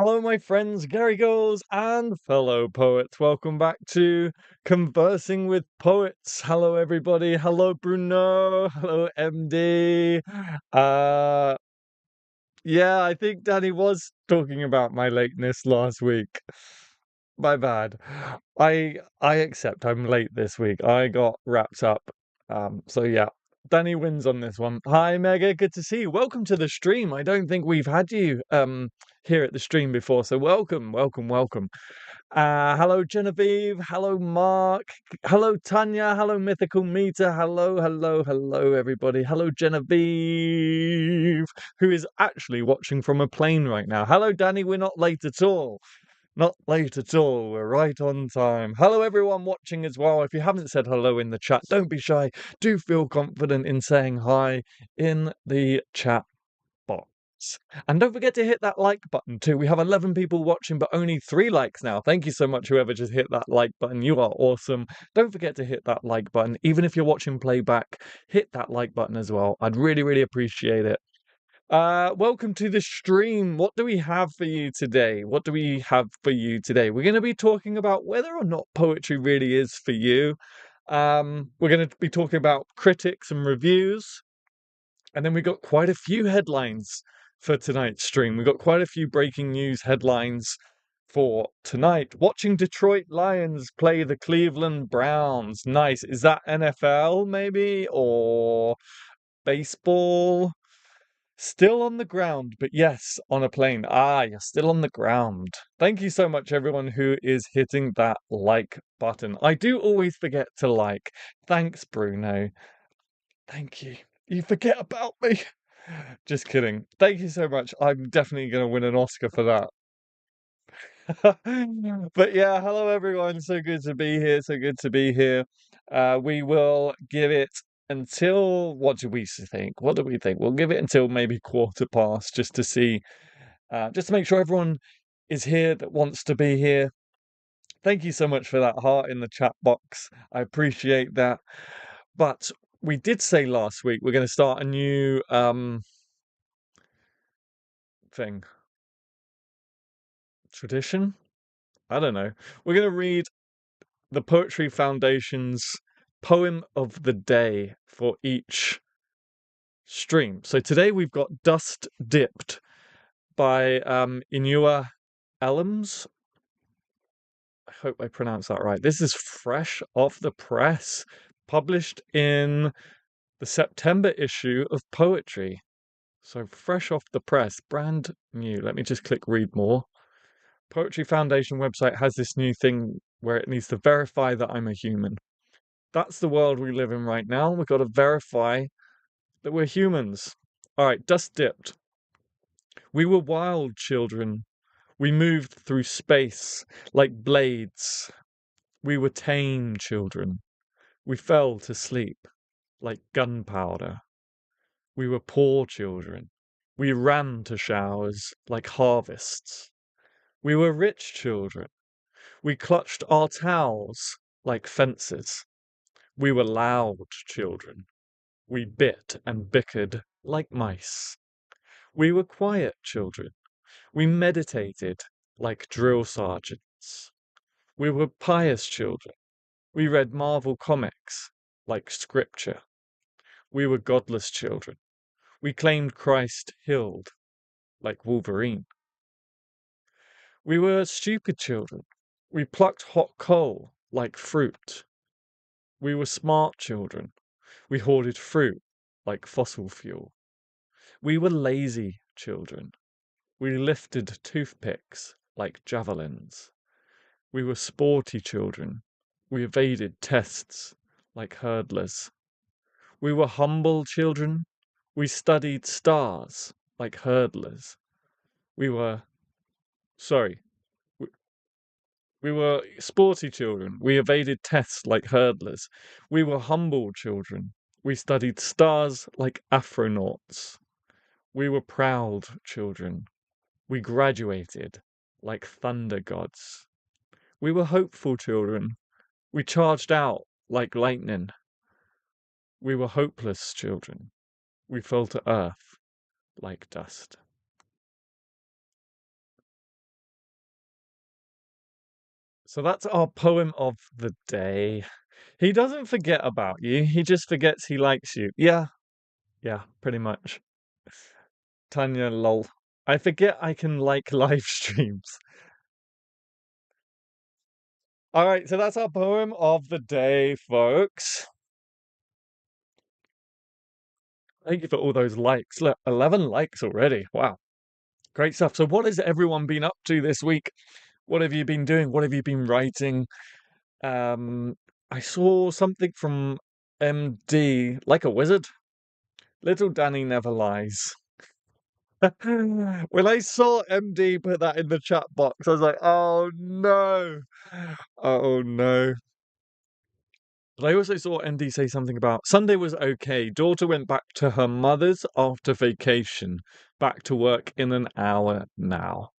Hello, my friends, Gary Girls, and fellow poets. Welcome back to Conversing with Poets. Hello, everybody. Hello, Bruno. Hello, MD. Uh, yeah, I think Danny was talking about my lateness last week. My bad. I accept I'm late this week. I got wrapped up. So yeah. Danny wins on this one. Hi Mega, good to see you. Welcome to the stream. I don't think we've had you here at the stream before, so welcome, welcome, welcome. Hello Genevieve, hello Mark, hello Tanya, hello Mythical Meter, hello everybody. Hello Genevieve, who is actually watching from a plane right now. Hello Danny, we're not late at all. Not late at all. We're right on time. Hello, everyone watching as well. If you haven't said hello in the chat, don't be shy. Do feel confident in saying hi in the chat box. And don't forget to hit that like button too. We have 11 people watching, but only 3 likes now. Thank you so much, whoever just hit that like button. You are awesome. Don't forget to hit that like button. Even if you're watching playback, hit that like button as well. I'd really appreciate it. Welcome to the stream. What do we have for you today? What do we have for you today? We're going to be talking about whether or not poetry really is for you. We're going to be talking about critics and reviews. And then we got quite a few headlines for tonight's stream. We got quite a few breaking news headlines for tonight. Watching Detroit Lions play the Cleveland Browns. Nice. Is that NFL maybe? Or baseball? Still on the ground, but yes, on a plane. You're still on the ground. Thank you so much, everyone who is hitting that like button. I do always forget to like. Thanks, Bruno. Thank you. You forget about me. Just kidding. Thank you so much. I'm definitely going to win an Oscar for that. But yeah, hello everyone. So good to be here. So good to be here. We will give it until what do we think? What do we think? We'll give it until maybe 1/4 just to see, just to make sure everyone is here that wants to be here. Thank you so much for that heart in the chat box. I appreciate that. But we did say last week we're going to start a new thing. Tradition? I don't know. We're going to read the Poetry Foundation's poem of the day for each stream. So today we've got Dust Dipped by Inua Elms. I hope I pronounced that right. This is fresh off the press, published in the September issue of Poetry. So fresh off the press, brand new. Let me just click read more. Poetry Foundation website has this new thing where it needs to verify that I'm a human. That's the world we live in right now. We've got to verify that we're humans. All right, Dust Dipped. We were wild children. We moved through space like blades. We were tame children. We fell to sleep like gunpowder. We were poor children. We ran to showers like harvests. We were rich children. We clutched our towels like fences. We were loud children. We bit and bickered like mice. We were quiet children. We meditated like drill sergeants. We were pious children. We read Marvel comics like scripture. We were godless children. We claimed Christ healed like Wolverine. We were stupid children. We plucked hot coal like fruit. We were smart children. We hoarded fruit like fossil fuel. We were lazy children. We lifted toothpicks like javelins. We were sporty children. We evaded tests like hurdlers. We were humble children. We studied stars like hurdlers. We were, sorry, we were sporty children. We evaded tests like hurdlers. We were humble children. We studied stars like astronauts. We were proud children. We graduated like thunder gods. We were hopeful children. We charged out like lightning. We were hopeless children. We fell to earth like dust. So that's our poem of the day. He doesn't forget about you. He just forgets he likes you. Yeah, pretty much. Tanya, lol. I forget I can like live streams. All right, so that's our poem of the day, folks. Thank you for all those likes. Look, 11 likes already. Wow. Great stuff. So what has everyone been up to this week? What have you been doing? What have you been writing? Um, I saw something from MD, like a wizard. Little Danny never lies. When I saw MD put that in the chat box, I was like, oh no. Oh no. But I also saw MD say something about Sunday was okay. Daughter went back to her mother's after vacation. Back to work in an hour now.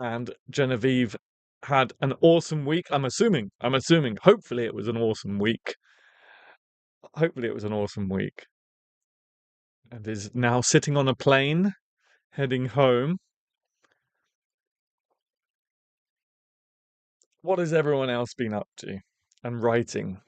And Genevieve had an awesome week. I'm assuming. Hopefully it was an awesome week. Hopefully it was an awesome week. And is now sitting on a plane, heading home. What has everyone else been up to? And writing.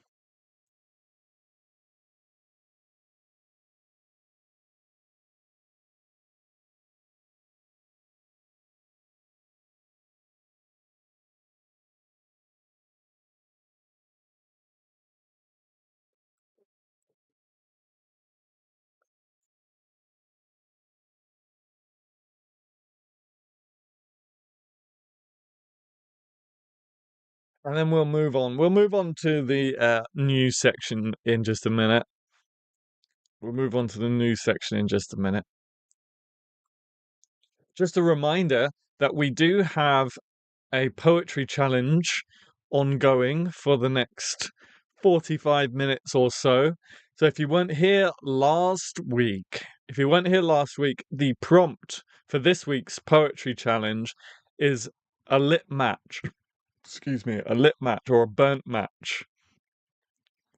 And then we'll move on. We'll move on to the news section in just a minute. We'll move on to the news section in just a minute. Just a reminder that we do have a poetry challenge ongoing for the next 45 minutes or so. So if you weren't here last week, the prompt for this week's poetry challenge is a lit match. Excuse me, a lit match or a burnt match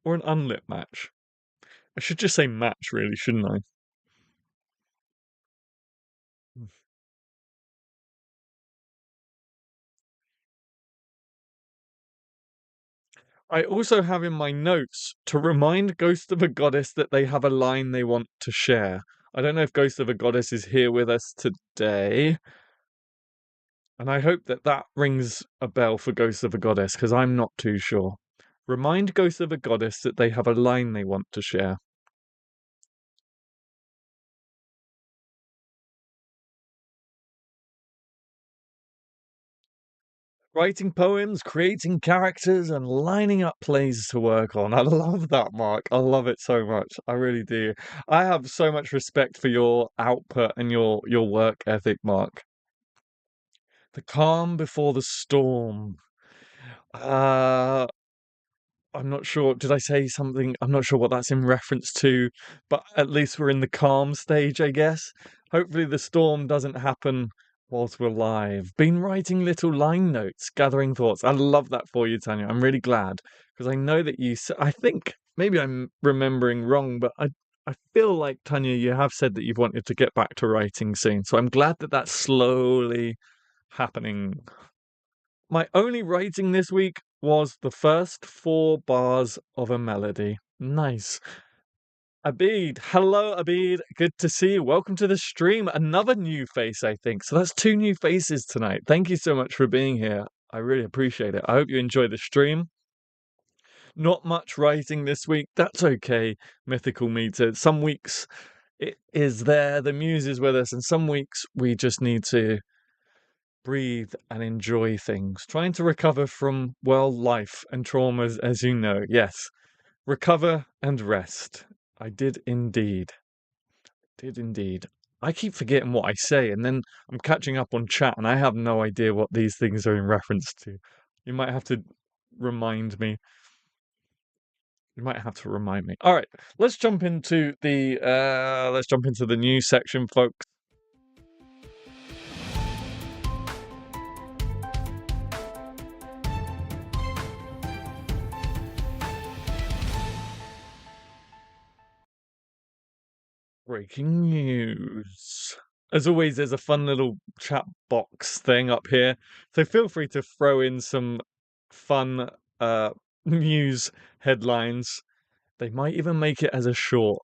or an unlit match. I should just say match, really, shouldn't I? I also have in my notes to remind Ghost of a Goddess that they have a line they want to share. I don't know if Ghost of a Goddess is here with us today, and I hope that that rings a bell for Ghost of a Goddess, because I'm not too sure. Remind Ghost of a Goddess that they have a line they want to share. Writing poems, creating characters, and lining up plays to work on. I love that, Mark. I love it so much. I really do. I have so much respect for your output and your work ethic, Mark. The calm before the storm. Uh, I'm not sure. Did I say something? I'm not sure what that's in reference to, but at least we're in the calm stage, I guess. Hopefully, the storm doesn't happen whilst we're live. Been writing little line notes, gathering thoughts. I love that for you, Tanya. I'm really glad because I know that I think maybe I'm remembering wrong, but I feel like, Tanya, you have said that you've wanted to get back to writing soon. So I'm glad that that's slowly happening. My only writing this week was the first 4 bars of a melody. Nice. Abid, hello Abid, good to see you. Welcome to the stream. Another new face, I think. So that's 2 new faces tonight. Thank you so much for being here. I really appreciate it. I hope you enjoy the stream. Not much writing this week. That's okay, Mythical Meter. Some weeks it is there, the muse is with us, and some weeks we just need to breathe and enjoy things. Trying to recover from, well, life and traumas, as you know. Yes, recover and rest. I did indeed. Did indeed. I keep forgetting what I say, and then I'm catching up on chat, and I have no idea what these things are in reference to. You might have to remind me. You might have to remind me. All right, let's jump into the news section, folks. Breaking news. As always, there's a fun little chat box thing up here, so feel free to throw in some fun news headlines. They might even make it as a short,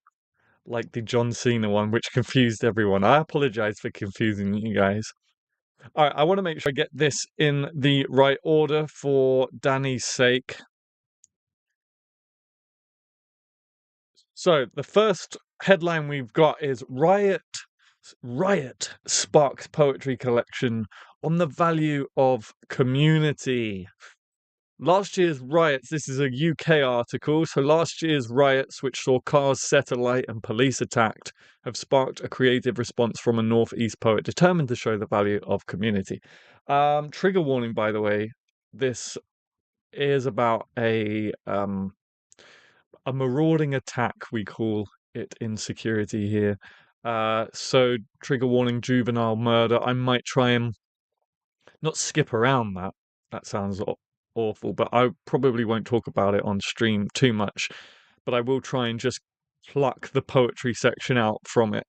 like the John Cena one, which confused everyone. I apologize for confusing you guys. All right, I want to make sure I get this in the right order for Danny's sake. So the first headline we've got is Riot sparks poetry collection on the value of community. Last year's riots, this is a UK article, so last year's riots, which saw cars set alight and police attacked, have sparked a creative response from a Northeast poet determined to show the value of community. Trigger warning, by the way, this is about a marauding attack, we call it in security here. So trigger warning, juvenile murder. I might try and not skip around that. That sounds awful, but I probably won't talk about it on stream too much. But I will try and just pluck the poetry section out from it.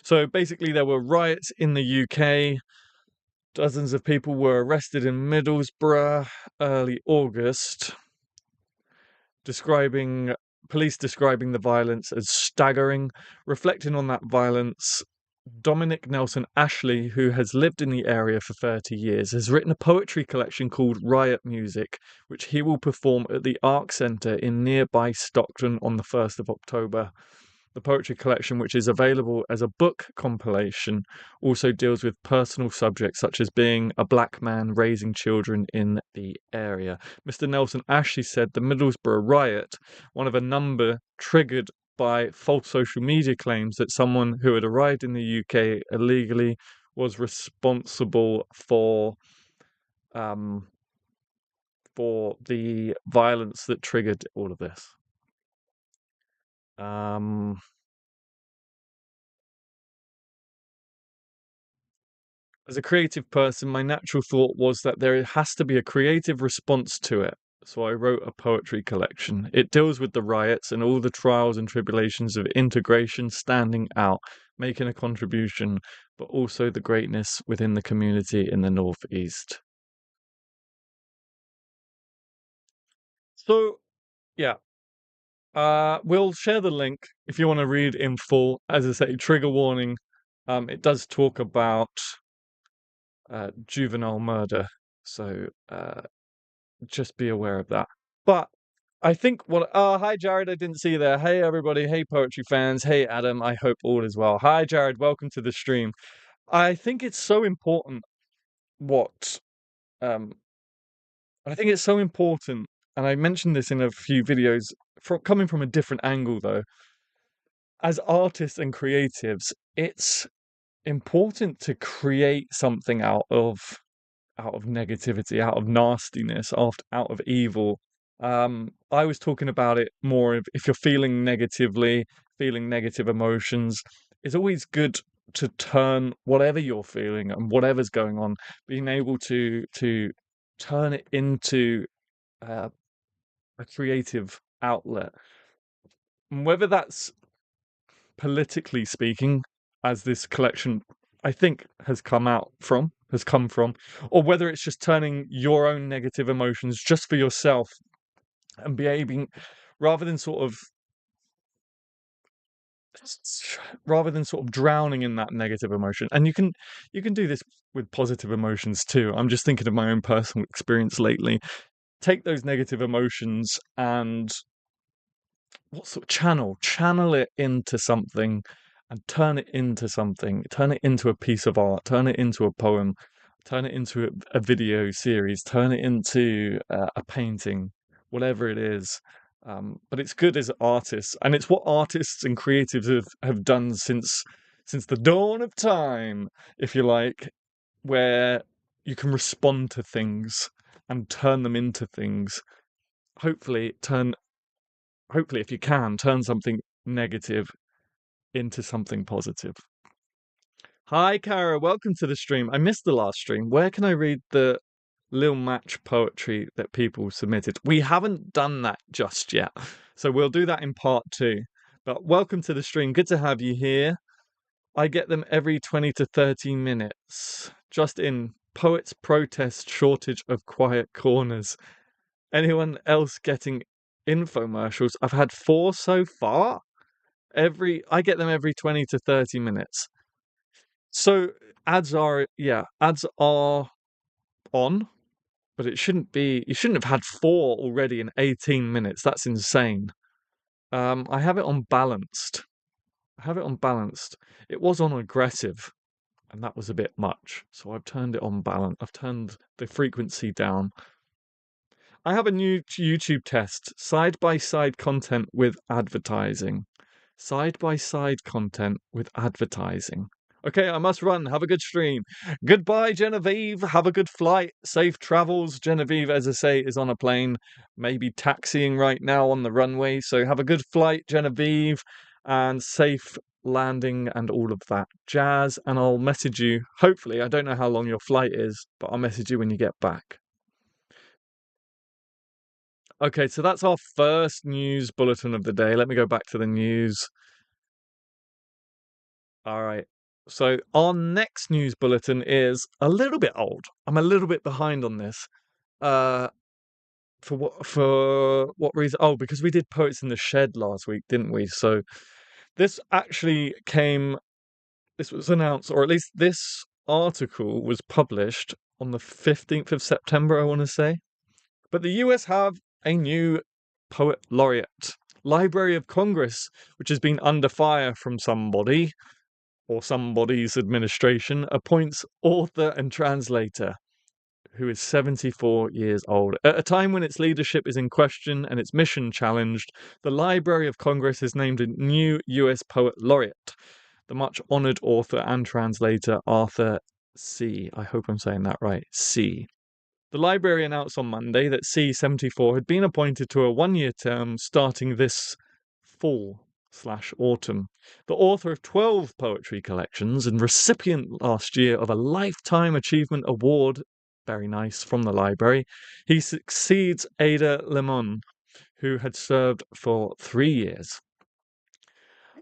So basically, there were riots in the UK. Dozens of people were arrested in Middlesbrough early August, police describing the violence as staggering. Reflecting on that violence, Dominic Nelson Ashley, who has lived in the area for 30 years, has written a poetry collection called Riot Music, which he will perform at the Arc Centre in nearby Stockton on the 1st of October. The poetry collection, which is available as a book compilation, also deals with personal subjects such as being a black man raising children in the area. Mr. Nelson Ashley said the Middlesbrough riot, one of a number triggered by false social media claims that someone who had arrived in the UK illegally was responsible for the violence that triggered all of this. As a creative person, my natural thought was that there has to be a creative response to it. So I wrote a poetry collection. It deals with the riots and all the trials and tribulations of integration, standing out, making a contribution, but also the greatness within the community in the Northeast. So, yeah. We'll share the link if you want to read in full. As I say, trigger warning. It does talk about juvenile murder, so just be aware of that. But I think what hi Jared, I didn't see you there. Hey everybody, hey poetry fans, hey Adam, I hope all is well. Hi Jared, welcome to the stream. I think it's so important what I think it's so important, and I mentioned this in a few videos, coming from a different angle though. As artists and creatives, it's important to create something out of negativity, out of nastiness, out of evil. I was talking about it more of if you're feeling negatively, feeling negative emotions, it's always good to turn whatever you're feeling and whatever's going on, being able to turn it into a creative outlet. And whether that's politically speaking, as this collection I think has come from, or whether it's just turning your own negative emotions just for yourself and behaving rather than sort of drowning in that negative emotion. And you can do this with positive emotions too. I'm just thinking of my own personal experience lately. Take those negative emotions and channel it into something and turn it into something, turn it into a piece of art, turn it into a poem, turn it into a video series, turn it into a painting, whatever it is. But it's good as artists, and it's what artists and creatives have done since the dawn of time, if you like, where you can respond to things and turn them into things. Hopefully, if you can, turn something negative into something positive. Hi, Kara. Welcome to the stream. I missed the last stream. Where can I read the Lil Match poetry that people submitted? We haven't done that just yet, so we'll do that in part 2. But welcome to the stream. Good to have you here. I get them every 20 to 30 minutes. Just in poets protest shortage of quiet corners. Anyone else getting infomercials? I've had 4 so far. I get them every 20 to 30 minutes. So ads are on, but you shouldn't have had 4 already in 18 minutes. That's insane. I have it on balanced. It was on aggressive, and that was a bit much. So I've turned it on balance. I've turned the frequency down. I have a new YouTube test, side-by-side content with advertising. Side-by-side content with advertising. Okay, I must run. Have a good stream. Goodbye, Genevieve. Have a good flight. Safe travels. Genevieve, as I say, is on a plane, maybe taxiing right now on the runway. So have a good flight, Genevieve, and safe landing and all of that jazz. And I'll message you. Hopefully, I don't know how long your flight is, but I'll message you when you get back. Okay, so that's our first news bulletin of the day. Let me go back to the news. All right. So our next news bulletin is a little bit old. I'm a little bit behind on this. For what reason? Oh, because we did Poets in the Shed last week, didn't we? So this actually this was announced, or at least this article was published on the 15th of September, I want to say. But the US have a new poet laureate. Library of Congress, which has been under fire from somebody or somebody's administration, appoints author and translator who is 74 years old. At a time when its leadership is in question and its mission challenged, the Library of Congress has named a new US poet laureate, the much honored author and translator Arthur C. I hope I'm saying that right. C. The library announced on Monday that C74 had been appointed to a 1-year term starting this fall/autumn. The author of 12 poetry collections and recipient last year of a Lifetime Achievement Award, very nice, from the library, he succeeds Ada Limon, who had served for 3 years.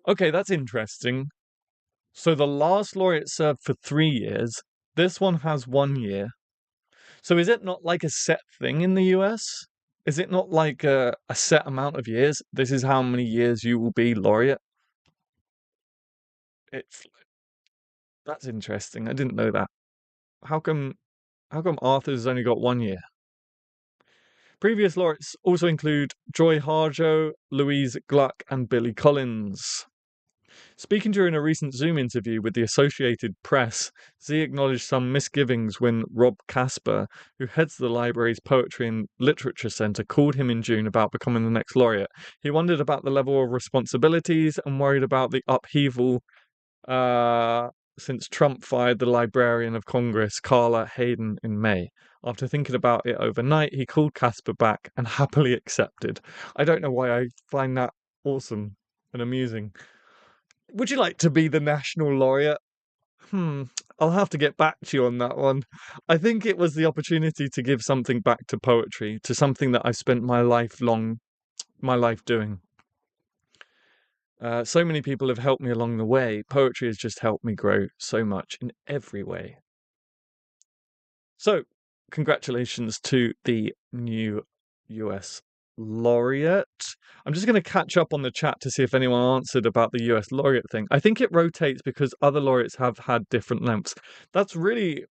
Okay, that's interesting. So the last laureate served for 3 years. This one has 1 year. So is it not like a set thing in the US? Is it not like a set amount of years? This is how many years you will be laureate? It's That's interesting. I didn't know that. How come Arthur's only got 1 year? Previous laureates also include Joy Harjo, Louise Gluck, and Billy Collins. Speaking during a recent Zoom interview with the Associated Press, Z acknowledged some misgivings when Rob Casper, who heads the library's Poetry and Literature Centre, called him in June about becoming the next laureate. He wondered about the level of responsibilities and worried about the upheaval since Trump fired the Librarian of Congress, Carla Hayden, in May. After thinking about it overnight, he called Casper back and happily accepted. I don't know why I find that awesome and amusing. Would you like to be the national laureate? I'll have to get back to you on that one. I think it was the opportunity to give something back to poetry, to something that I've spent my life doing. So many people have helped me along the way. Poetry has just helped me grow so much in every way. So, congratulations to the new US laureate. I'm just going to catch up on the chat to see if anyone answered about the US laureate thing. I think it rotates because other laureates have had different lengths. That's really...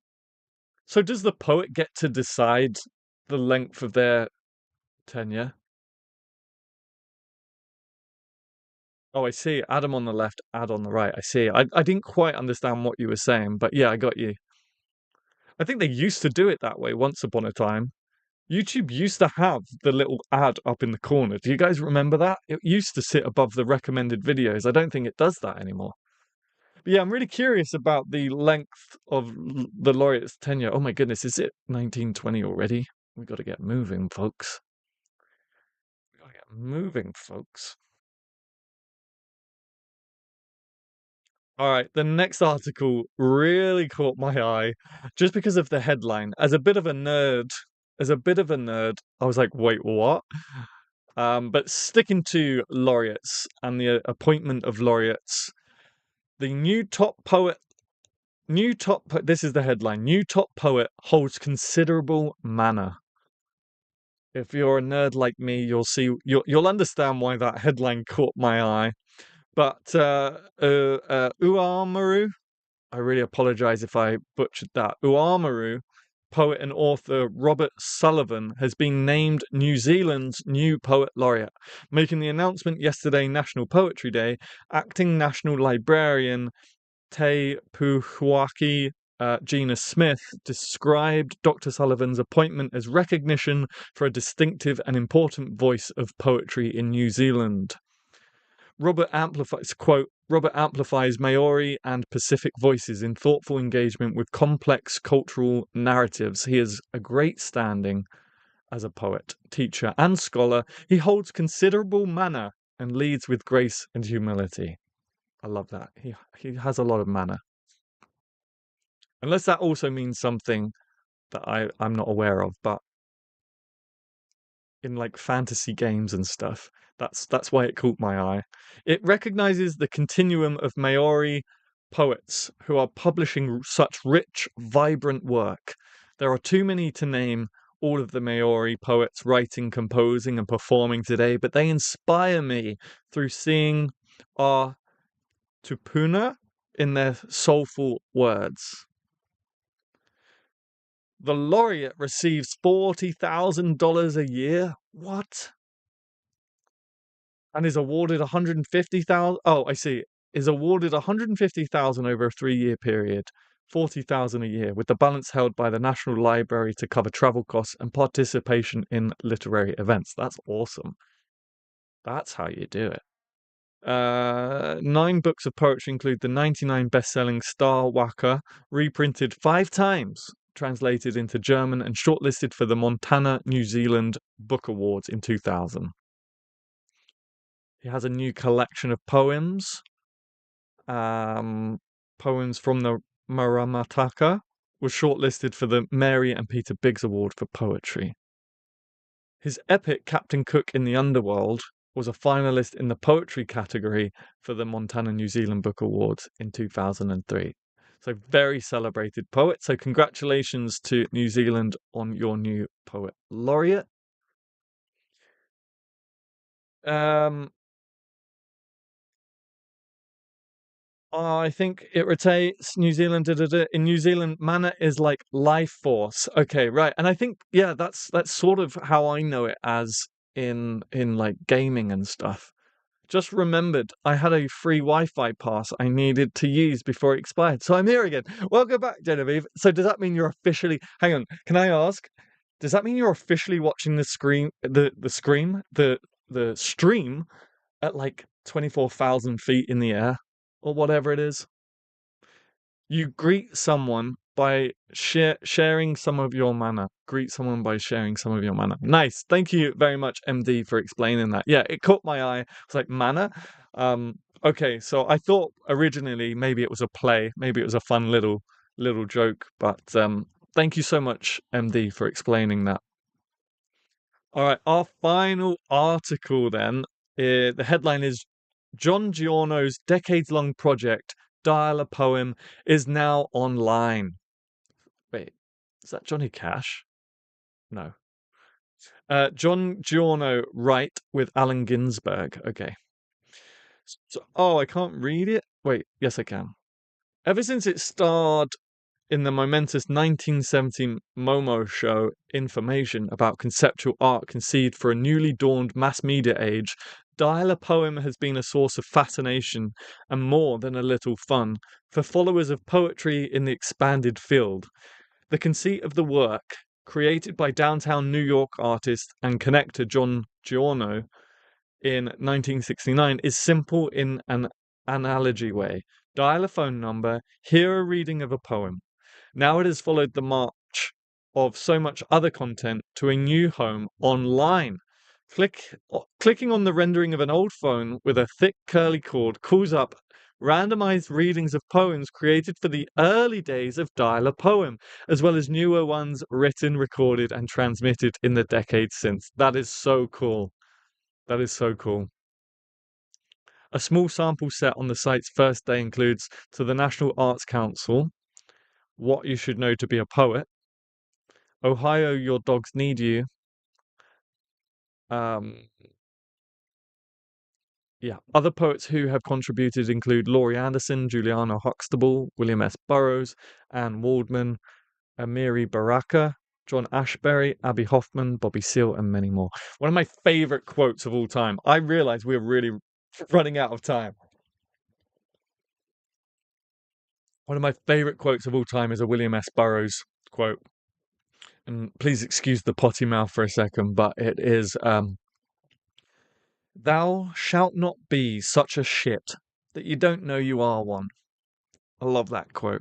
So does the poet get to decide the length of their tenure? Oh, I see. Adam on the left, Ad on the right. I see. I didn't quite understand what you were saying, but yeah, I got you. I think they used to do it that way once upon a time. YouTube used to have the little ad up in the corner. Do you guys remember that? It used to sit above the recommended videos. I don't think it does that anymore. But yeah, I'm really curious about the length of the laureate's tenure. Oh my goodness, is it 1920 already? We got to get moving, folks. We got to get moving, folks. All right, the next article really caught my eye just because of the headline. As a bit of a nerd, I was like, wait, what? But sticking to laureates and the appointment of laureates, the this is the headline. New top poet holds considerable manner. If you're a nerd like me, you'll understand why that headline caught my eye. But Uamaru, I really apologize if I butchered that. Uamaru, poet and author Robert Sullivan, has been named New Zealand's new poet laureate, making the announcement yesterday, National Poetry Day. Acting National Librarian Te Puhuaki Gina Smith described Dr. Sullivan's appointment as recognition for a distinctive and important voice of poetry in New Zealand. Robert amplifies Maori and Pacific voices in thoughtful engagement with complex cultural narratives. He has a great standing as a poet, teacher, and scholar. He holds considerable manner and leads with grace and humility. I love that. He has a lot of manner. Unless that also means something that I'm not aware of, but in like fantasy games and stuff, that's why it caught my eye. It recognizes the continuum of Maori poets who are publishing such rich, vibrant work. There are too many to name all of the Maori poets writing, composing, and performing today, but they inspire me through seeing our tupuna in their soulful words. The laureate receives $40,000 a year. What? And is awarded 150,000. Oh, I see. Is awarded 150,000 over a 3-year period, 40,000 a year, with the balance held by the National Library to cover travel costs and participation in literary events. That's awesome. That's how you do it. 9 books of poetry include the 99 best-selling Star Waka, reprinted 5 times, translated into German and shortlisted for the Montana, New Zealand Book Awards in 2000. He has a new collection of poems, poems from the Maramataka, was shortlisted for the Mary and Peter Biggs Award for Poetry. His epic Captain Cook in the Underworld was a finalist in the poetry category for the Montana New Zealand Book Awards in 2003. So very celebrated poet. So congratulations to New Zealand on your new poet laureate. I think it rotates New Zealand. In New Zealand, mana is like life force. Okay, right. And I think that's sort of how I know it as in like gaming and stuff. Just remembered I had a free Wi-Fi pass I needed to use before it expired. So I'm here again. Welcome back, Genevieve. So does that mean you're officially hang on, can I ask? Does that mean you're officially watching the stream at like 24,000 feet in the air? Or whatever it is. You greet someone by sharing some of your mana. Greet someone by sharing some of your mana. Nice. Thank you very much, MD, for explaining that. Yeah, it caught my eye. It's like mana. Okay, so I thought originally maybe it was a play, maybe it was a fun little joke, but thank you so much, MD, for explaining that. All right, our final article then. The headline is John Giorno's decades-long project, Dial a Poem, is now online. Wait, is that Johnny Cash? No. John Giorno write with Allen Ginsberg. Okay. So, oh, I can't read it? Wait, yes, I can. Ever since it starred in the momentous 1970 Momo show Information about conceptual art conceived for a newly dawned mass media age, Dial a Poem has been a source of fascination and more than a little fun for followers of poetry in the expanded field. The conceit of the work, created by downtown New York artist and connector John Giorno in 1969, is simple in an analogy way. Dial a phone number, hear a reading of a poem. Now it has followed the march of so much other content to a new home online. Clicking on the rendering of an old phone with a thick curly cord calls up randomized readings of poems created for the early days of Dial a Poem, as well as newer ones written, recorded, and transmitted in the decades since. That is so cool. That is so cool. A small sample set on the site's first day includes to the National Arts Council, What You Should Know to Be a Poet, Ohio, Your Dogs Need You. Yeah. Other poets who have contributed include Laurie Anderson, Juliana Huxtable, William S. Burroughs, Anne Waldman, Amiri Baraka, John Ashbery, Abby Hoffman, Bobby Seale, and many more. One of my favorite quotes of all time. I realize we're really running out of time. One of my favorite quotes of all time is a William S. Burroughs quote. And please excuse the potty mouth for a second, but it is Thou shalt not be such a shit that you don't know you are one. I love that quote.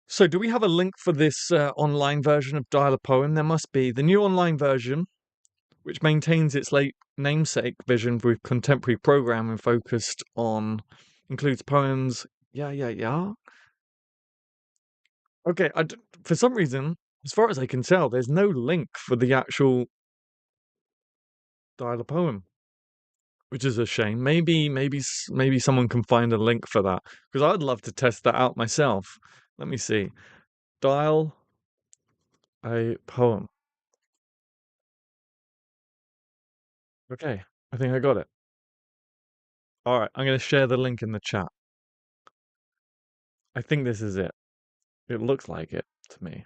So, do we have a link for this online version of Dial a Poem? There must be. The new online version, which maintains its late namesake vision with contemporary programming focused on, includes poems. Yeah. Okay, for some reason, as far as I can tell, there's no link for the actual Dial a Poem, which is a shame. Maybe someone can find a link for that, because I'd love to test that out myself. Let me see. Dial a Poem. Okay, I think I got it. All right, I'm going to share the link in the chat. I think this is it. It looks like it to me.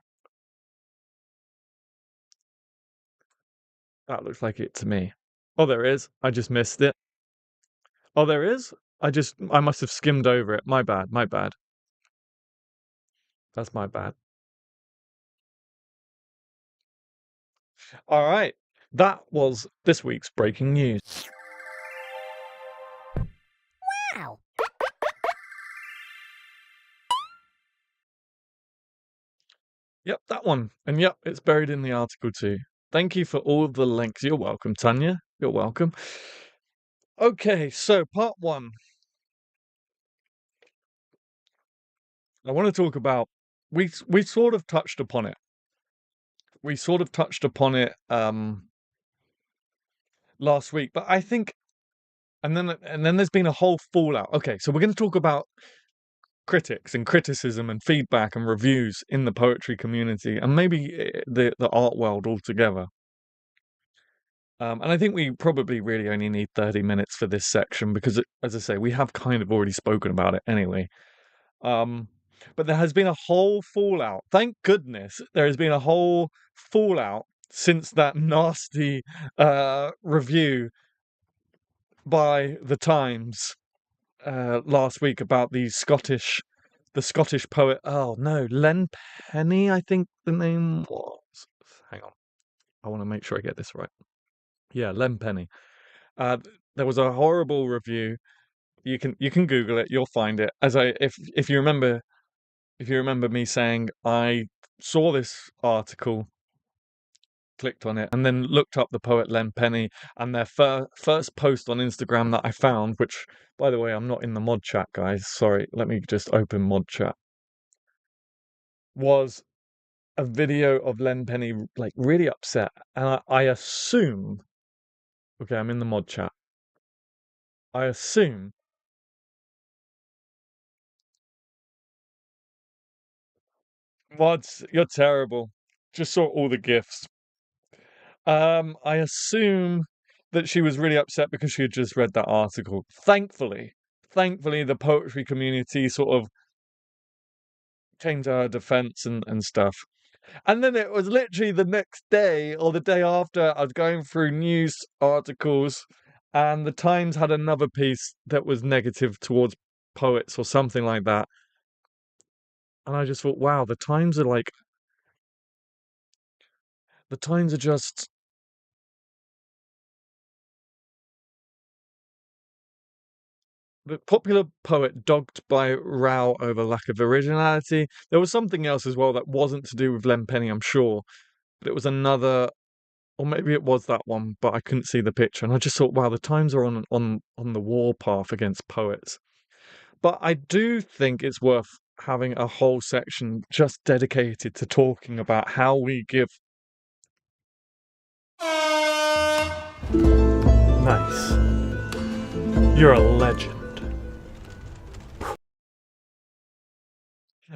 That looks like it to me. Oh, there is. I just missed it. Oh, there is? I must have skimmed over it. My bad. That's my bad. All right. That was this week's breaking news. Wow. Yep, that one. And yep, it's buried in the article too. Thank you for all the links. You're welcome, Tanya. You're welcome. Okay, so part one. I want to talk about we sort of touched upon it. We sort of touched upon it last week, but I think and then there's been a whole fallout. Okay, so we're going to talk about critics and criticism and feedback and reviews in the poetry community and maybe the art world altogether. And I think we probably really only need 30 minutes for this section because, as I say, we have kind of already spoken about it anyway. But there has been a whole fallout. Thank goodness there has been a whole fallout since that nasty review by the Times last week about the Scottish poet. Oh no, Len Penny, I think the name was. Hang on, I want to make sure I get this right. Yeah, Len Penny. There was a horrible review. You can Google it. You'll find it. If you remember me saying I saw this article, clicked on it, and then looked up the poet Len Penny and their first post on Instagram that I found, which, by the way, I'm not in the mod chat, guys. Sorry, let me just open mod chat. Was a video of Len Penny like really upset, and I assume. Okay, I'm in the mod chat. I assume. Mods, you're terrible. Just saw all the gifs. I assume that she was really upset because she had just read that article. Thankfully, the poetry community sort of came to her defense and stuff. And then it was literally the next day or the day after, I was going through news articles, and the Times had another piece that was negative towards poets or something like that. And I just thought, wow, the Times are just. The popular poet dogged by row over lack of originality. There was something else as well that wasn't to do with Len Penny, I'm sure, but it was another, or maybe it was that one, but I couldn't see the picture. And I just thought, wow, the Times are on the warpath against poets. But I do think it's worth having a whole section just dedicated to talking about how we give Nice. You're a legend.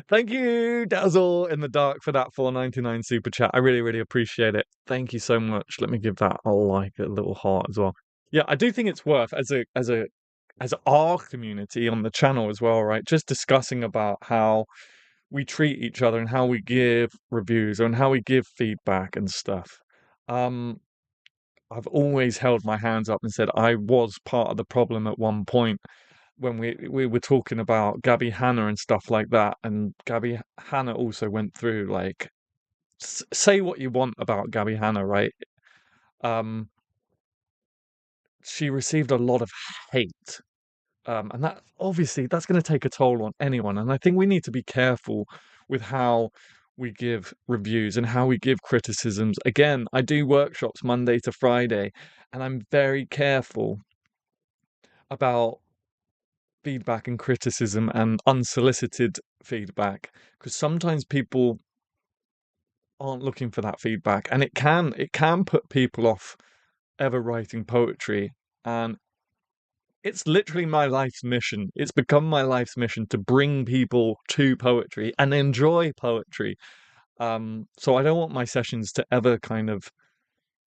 Thank you, Dazzle in the Dark, for that 4.99 super chat. I really, really appreciate it. Thank you so much. Let me give that a like, a little heart as well. Yeah, I do think it's worth as our community on the channel as well, right? Just discussing about how we treat each other and how we give reviews and how we give feedback and stuff. Um, I've always held my hands up and said I was part of the problem at one point when we were talking about Gabby Hanna and stuff like that, and Gabby Hanna also went through like say what you want about Gabby Hanna, right? Um, she received a lot of hate, and that obviously that's going to take a toll on anyone, and I think we need to be careful with how we give reviews and how we give criticisms. Again, I do workshops Monday to Friday, and I'm very careful about feedback and criticism and unsolicited feedback because sometimes people aren't looking for that feedback and it can put people off ever writing poetry, and it's literally my life's mission. It's become my life's mission to bring people to poetry and enjoy poetry. So I don't want my sessions to ever kind of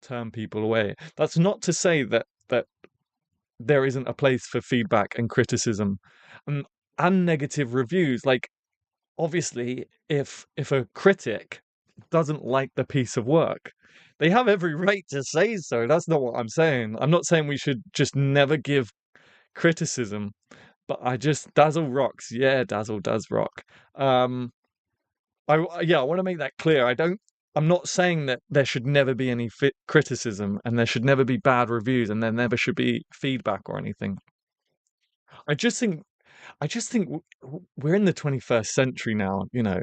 turn people away. That's not to say that there isn't a place for feedback and criticism and negative reviews. Like obviously, if a critic doesn't like the piece of work, they have every right to say so. That's not what I'm saying. I'm not saying we should just never give criticism, but I just Dazzle rocks. Yeah, Dazzle does rock. Um, yeah, I want to make that clear. I'm not saying that there should never be any criticism and there should never be bad reviews and there never should be feedback or anything. I just think we're in the 21st century now, you know.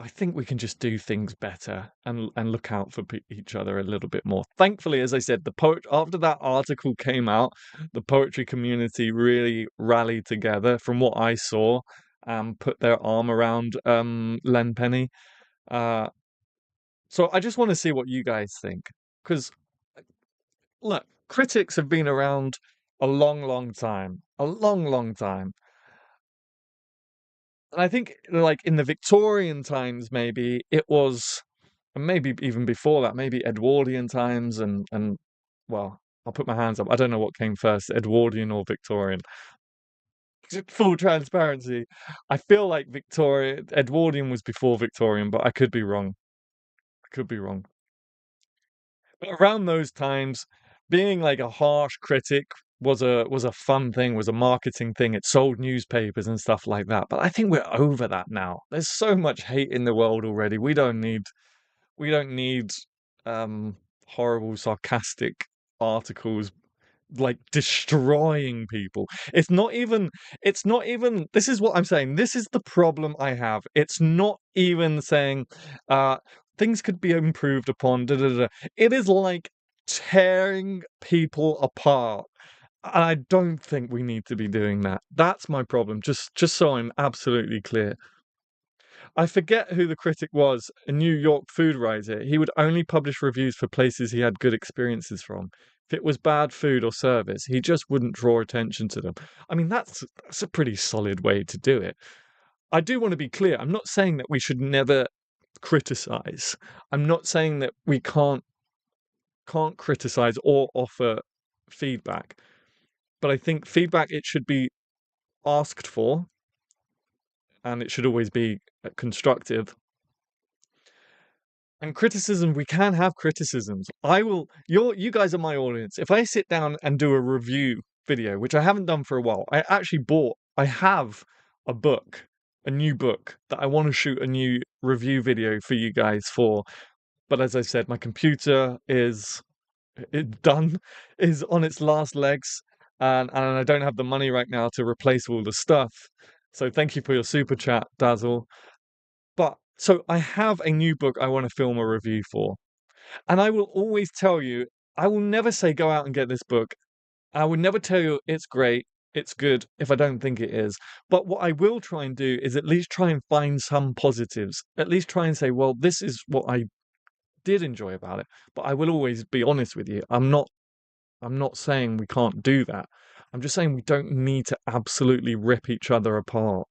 I think we can just do things better and look out for each other a little bit more. Thankfully, as I said, the poet after that article came out, the poetry community really rallied together. From what I saw, put their arm around Len Penny. Uh, so I just want to see what you guys think, because look, critics have been around a long, long time, a long, long time. And I think, like in the Victorian times, maybe it was, and maybe even before that, maybe Edwardian times, and well, I'll put my hands up. I don't know what came first, Edwardian or Victorian. Full transparency, I feel like Edwardian was before Victorian, but I could be wrong. I could be wrong. But around those times, being like a harsh critic was a fun thing, was a marketing thing. It sold newspapers and stuff like that. But I think we're over that now. There's so much hate in the world already. We don't need um horrible sarcastic articles like destroying people. It's not even this is what I'm saying. This is the problem I have. It's not even saying uh things could be improved upon. Da, da, da. It is like tearing people apart. And I don't think we need to be doing that. That's my problem. Just so I'm absolutely clear. I forget who the critic was, a New York food writer. He would only publish reviews for places he had good experiences from. If it was bad food or service, he just wouldn't draw attention to them. I mean, that's a pretty solid way to do it. I do want to be clear. I'm not saying that we should never criticize. I'm not saying that we can't criticize or offer feedback. But I think feedback it should be asked for and it should always be constructive. And criticism, we can have criticisms. You guys are my audience. If I sit down and do a review video, which I haven't done for a while, I have a book, a new book that I want to shoot a new review video for you guys for. But as I said, my computer is is on its last legs, and I don't have the money right now to replace all the stuff. So thank you for your super chat, Dazzle. But so I have a new book I want to film a review for. And I will always tell you, I will never say go out and get this book. I would never tell you it's great, it's good if I don't think it is. But what I will try and do is at least try and find some positives. At least try and say, well, this is what I did enjoy about it. But I will always be honest with you. I'm not I'm not saying we can't do that. I'm just saying we don't need to absolutely rip each other apart.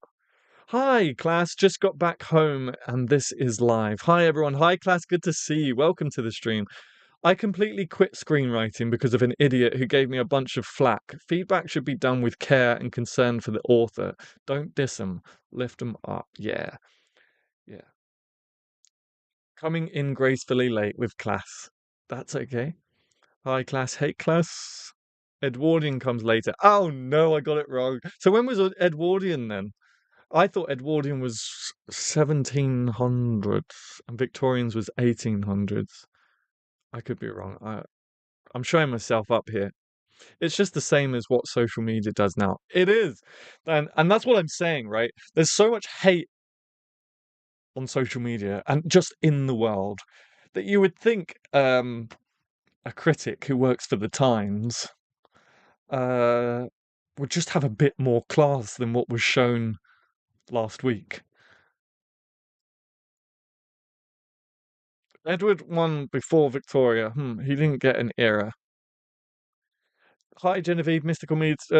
Hi, class. Just got back home and this is live. Hi, everyone. Hi, class. Good to see you. Welcome to the stream. I completely quit screenwriting because of an idiot who gave me a bunch of flack. Feedback should be done with care and concern for the author. Don't diss them. Lift them up. Yeah. Yeah. Coming in gracefully late with class. That's okay. Hi, class. Hey, class. Edwardian comes later. Oh, no, I got it wrong. So when was Edwardian then? I thought Edwardian was 1700s and Victorians was 1800s. I could be wrong. I'm showing myself up here. It's just the same as what social media does now. It is. And that's what I'm saying, right? There's so much hate on social media and just in the world that you would think a critic who works for the Times uh, would just have a bit more class than what was shown last week. Edward won before Victoria. He didn't get an era. Hi, Genevieve, Mystical Meads,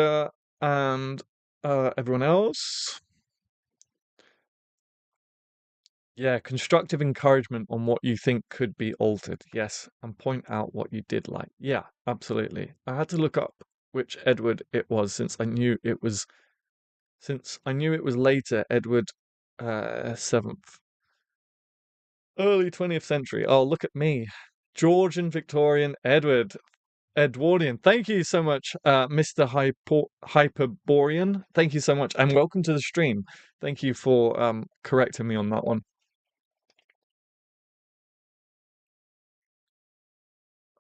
and everyone else. Yeah, constructive encouragement on what you think could be altered. Yes, and point out what you did like. Yeah, absolutely. I had to look up which Edward it was since I knew it was later Edward 7th. Early 20th century. Oh, look at me. Georgian, Victorian, Edwardian. Thank you so much, Mr. Hyperborean. Thank you so much, and welcome to the stream. Thank you for correcting me on that one.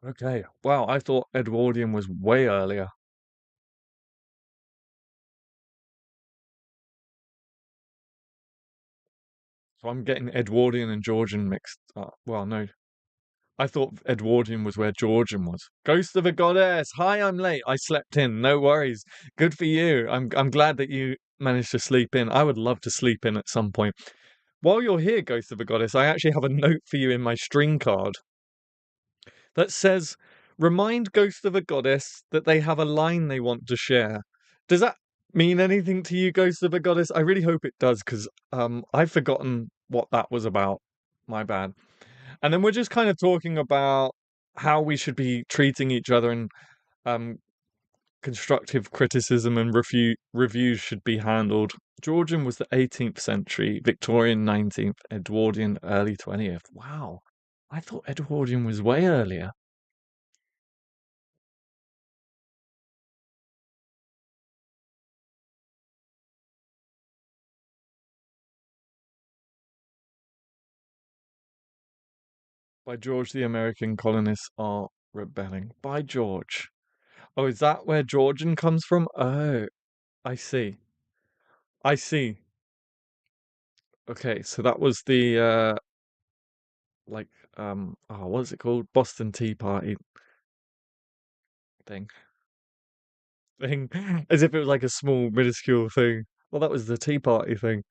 Okay. Wow, I thought Edwardian was way earlier. So I'm getting Edwardian and Georgian mixed up. Well, no. I thought Edwardian was where Georgian was. Ghost of a Goddess. Hi, I'm late. I slept in. No worries. Good for you. I'm glad that you managed to sleep in. I would love to sleep in at some point. While you're here, Ghost of a Goddess, I actually have a note for you in my string card that says, remind Ghost of a Goddess that they have a line they want to share. Does that mean anything to you, Ghost of a Goddess? I really hope it does, because I've forgotten what that was about. My bad. And then we're just kind of talking about how we should be treating each other and um, constructive criticism and reviews should be handled. Georgian was the 18th century, Victorian 19th, Edwardian early 20th. Wow. I thought Edwardian was way earlier. By George, the American colonists are rebelling. By George. Oh, is that where Georgian comes from? Oh, I see. I see. Okay, so that was the like oh, what is it called? Boston Tea Party thing. Thing. As if it was like a small, minuscule thing. Well, that was the Tea Party thing.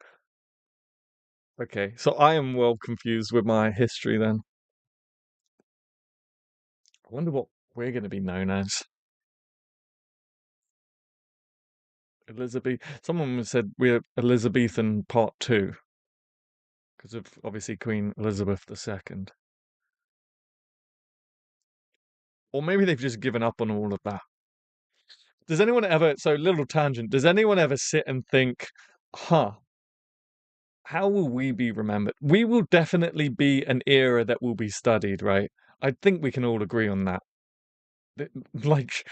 Okay, so I am well confused with my history then. I wonder what we're going to be known as. Elizabeth. Someone said we're Elizabethan Part 2 because of obviously Queen Elizabeth II. Or maybe they've just given up on all of that. Does anyone ever, so little tangent, does anyone ever sit and think, huh, how will we be remembered? We will definitely be an era that will be studied, right? I think we can all agree on that. Like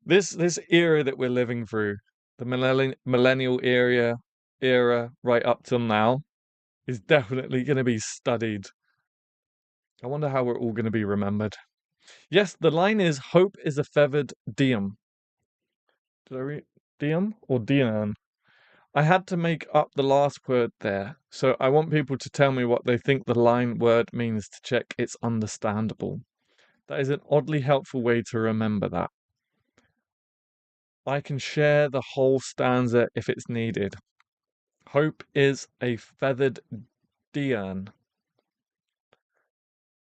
this era that we're living through, the millennial era right up till now, is definitely going to be studied. I wonder how we're all going to be remembered. Yes, the line is hope is a feathered diem. Did I read diem or dian? I had to make up the last word there, so I want people to tell me what they think the line word means to check it's understandable. That is an oddly helpful way to remember that. I can share the whole stanza if it's needed. Hope is a feathered dian.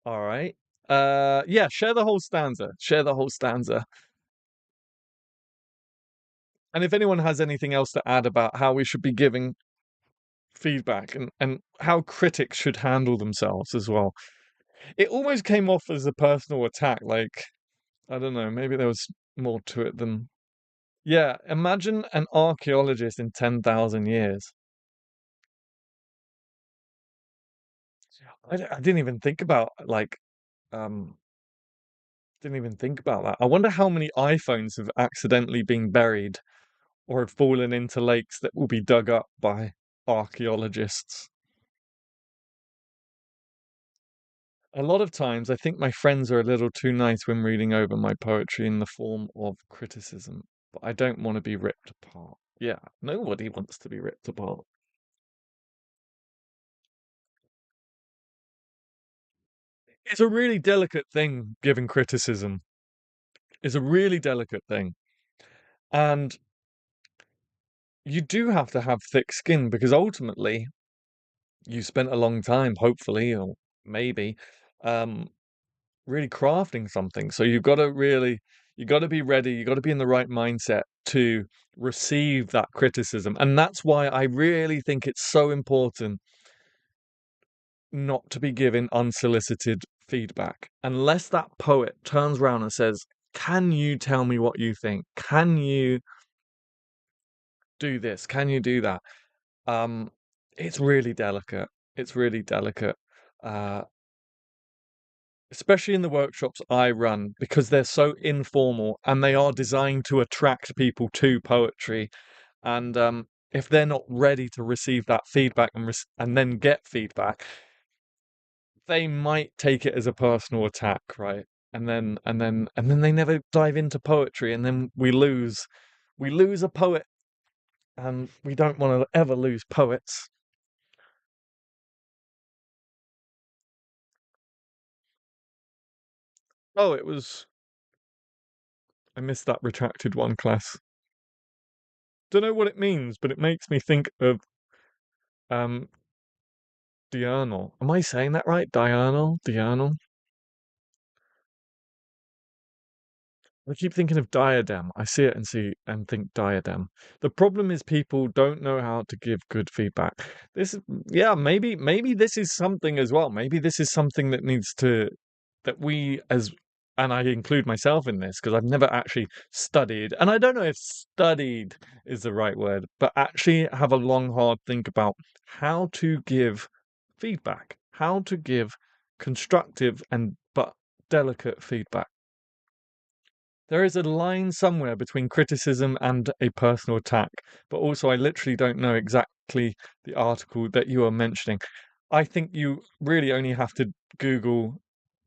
All right. Yeah, share the whole stanza. Share the whole stanza. And if anyone has anything else to add about how we should be giving feedback and how critics should handle themselves as well. It almost came off as a personal attack, like, I don't know, maybe there was more to it than. Yeah, imagine an archaeologist in 10,000 years. I didn't even think about, like, um, didn't even think about that. I wonder how many iPhones have accidentally been buried or had fallen into lakes that will be dug up by archaeologists. A lot of times, I think my friends are a little too nice when reading over my poetry in the form of criticism, but I don't want to be ripped apart. Yeah, nobody wants to be ripped apart. It's a really delicate thing, giving criticism. It's a really delicate thing. And you do have to have thick skin because ultimately you spent a long time, hopefully, or maybe, um, really crafting something. So you got to be ready, you got to be in the right mindset to receive that criticism. And that's why I really think it's so important not to be given unsolicited feedback. Unless that poet turns around and says, "Can you tell me what you think? Can you do this? Can you do that?" Um, it's really delicate. It's really delicate. Uh, especially in the workshops I run, because they're so informal and they are designed to attract people to poetry. And if they're not ready to receive that feedback and then get feedback, they might take it as a personal attack, right? And then they never dive into poetry, and then we lose a poet, and we don't want to ever lose poets. Oh, I missed that retracted one class. Don't know what it means, but it makes me think of um diurnal. Am I saying that right? Diurnal? Diurnal? I keep thinking of diadem. I see it and think diadem. The problem is people don't know how to give good feedback. Yeah, maybe this is something as well. Maybe this is something that needs to that we as and I include myself in this because I've never actually studied, and I don't know if studied is the right word, but actually have a long, hard think about how to give feedback, how to give constructive and but delicate feedback. There is a line somewhere between criticism and a personal attack, but also I literally don't know exactly the article that you are mentioning. I think you really only have to Google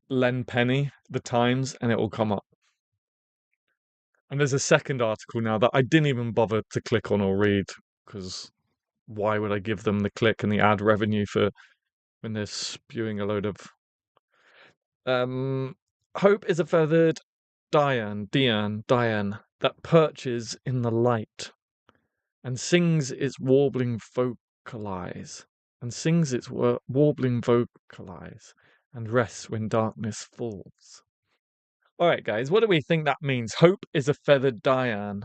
Len Penny, The Times, and it will come up. And there's a second article now that I didn't even bother to click on or read because why would I give them the click and the ad revenue for when they're spewing a load of um hope is a feathered Diane that perches in the light and sings its warbling vocalize and sings its warbling vocalize and rests when darkness falls. All right, guys, what do we think that means? Hope is a feathered Diane.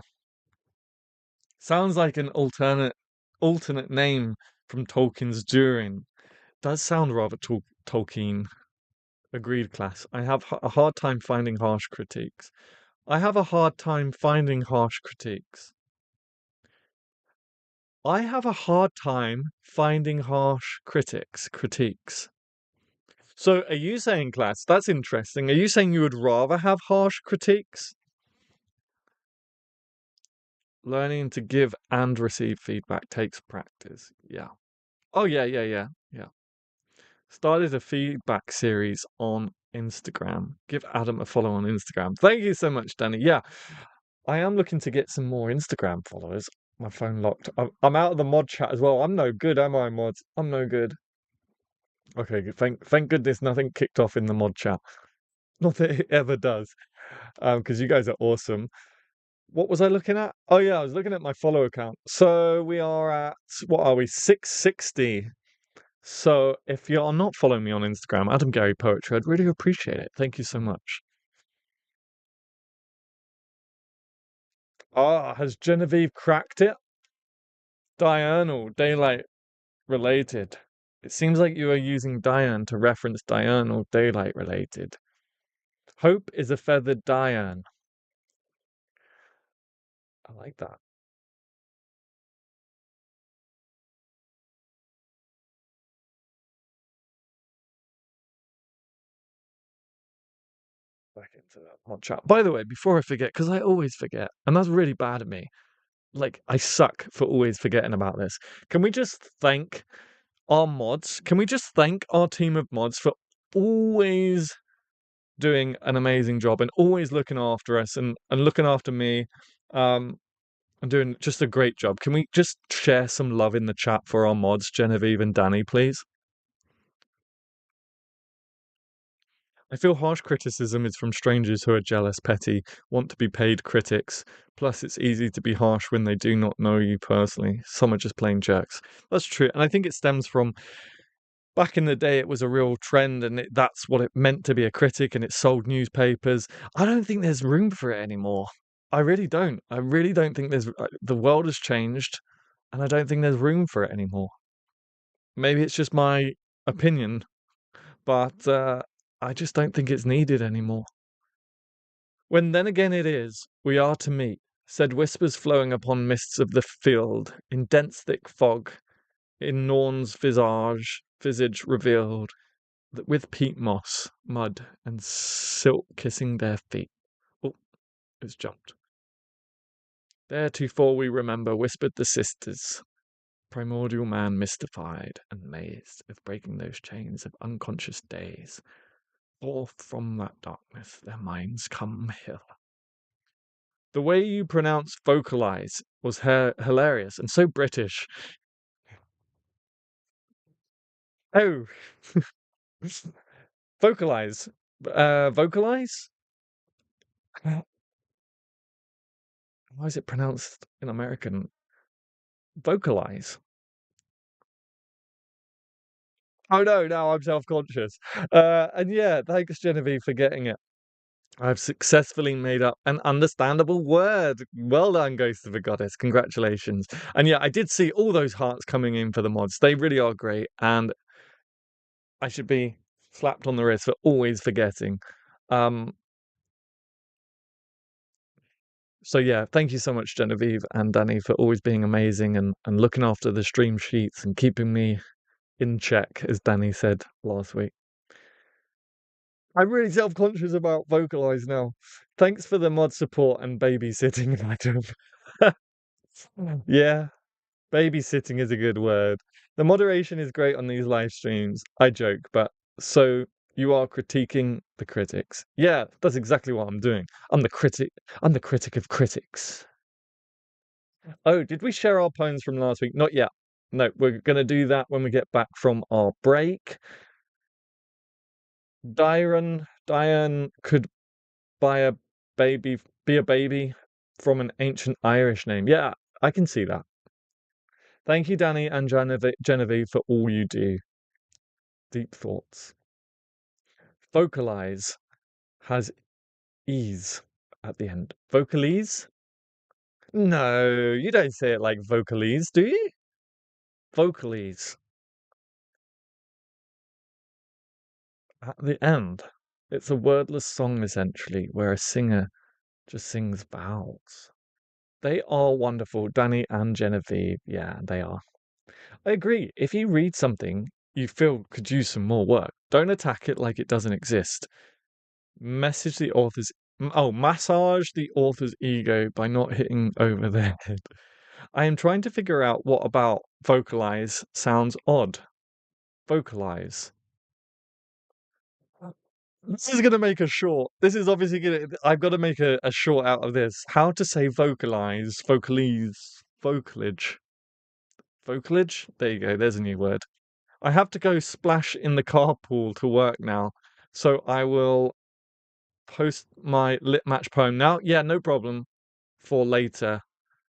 Sounds like an alternate name from Tolkien's Durin. Does sound rather Tolkien. Agreed, class. I have a hard time finding harsh critiques. I have a hard time finding harsh critiques. I have a hard time finding harsh critiques. So are you saying, class, that's interesting. Are you saying you would rather have harsh critiques? Learning to give and receive feedback takes practice. Yeah. Oh, yeah. Started a feedback series on Instagram. Give Adam a follow on Instagram. Thank you so much, Danny. Yeah, I am looking to get some more Instagram followers. My phone locked. I'm out of the mod chat as well. I'm no good, am I, mods? I'm no good. Okay, thank goodness nothing kicked off in the mod chat. Not that it ever does. Because you guys are awesome. What was I looking at? Oh yeah, I was looking at my follower count. So we are at what are we? 660. So if you're not following me on Instagram, Adam Gary Poetry, I'd really appreciate it. Thank you so much. Ah, has Genevieve cracked it? Diurnal, daylight related. It seems like you are using Diane to reference diurnal, daylight related. Hope is a feathered Diane. I like that. Back into that hot chat. By the way, before I forget, because I always forget, and that's really bad of me. Like, I suck for always forgetting about this. Can we just thank our mods? Can we just thank our team of mods for always doing an amazing job and always looking after us and looking after me and doing just a great job? Can we just share some love in the chat for our mods, Genevieve and Danny, please? I feel harsh criticism is from strangers who are jealous, petty, want to be paid critics. Plus, it's easy to be harsh when they do not know you personally. Some are just plain jerks. That's true. And I think it stems from back in the day, it was a real trend and that's what it meant to be a critic and it sold newspapers. I don't think there's room for it anymore. I really don't. I really don't think the world has changed and I don't think there's room for it anymore. Maybe it's just my opinion, but I just don't think it's needed anymore. When then again it is, we are to meet, said whispers flowing upon mists of the field, in dense thick fog, in Norn's visage revealed, that with peat moss, mud, and silt kissing their feet. Oh, it's jumped. Theretofore we remember, whispered the sisters, primordial man mystified and mazed of breaking those chains of unconscious days. Forth from that darkness their minds come here. The way you pronounce vocalize was hilarious and so British. Oh, vocalize. Vocalize? How is it pronounced in American? Vocalize. Oh no, now I'm self-conscious. And yeah, thanks Genevieve for getting it. I've successfully made up an understandable word. Well done, Ghost of a Goddess. Congratulations. And yeah, I did see all those hearts coming in for the mods. They really are great. And I should be slapped on the wrist for always forgetting. Um, so yeah, thank you so much, Genevieve and Danny, for always being amazing and looking after the stream sheets and keeping me in check, as Danny said last week. I'm really self-conscious about vocalize now. Thanks for the mod support and babysitting, Adam. Yeah, babysitting is a good word. The moderation is great on these live streams. I joke, but so you are critiquing the critics. Yeah, that's exactly what I'm doing. I'm the critic. I'm the critic of critics. Oh, did we share our poems from last week? Not yet. No, we're gonna do that when we get back from our break. Diane could buy a be a baby from an ancient Irish name. Yeah, I can see that. Thank you, Danny and Genevieve, for all you do. Deep thoughts. Vocalize has ease at the end. Vocalize? No, you don't say it like vocalize, do you? Vocalize. At the end. It's a wordless song, essentially, where a singer just sings vowels. They are wonderful, Danny and Genevieve. Yeah, they are. I agree. If you read something you feel could use some more work, don't attack it like it doesn't exist. Message the author's massage the author's ego by not hitting over their head. I am trying to figure out what about vocalize sounds odd. Vocalize. This is gonna make a short. This is obviously gonna. I've got to make a short out of this. How to say vocalize, vocalage. Vocalage? There you go, there's a new word. I have to go splash in the carpool to work now, so I will post my lit match poem now. Yeah, no problem. For later.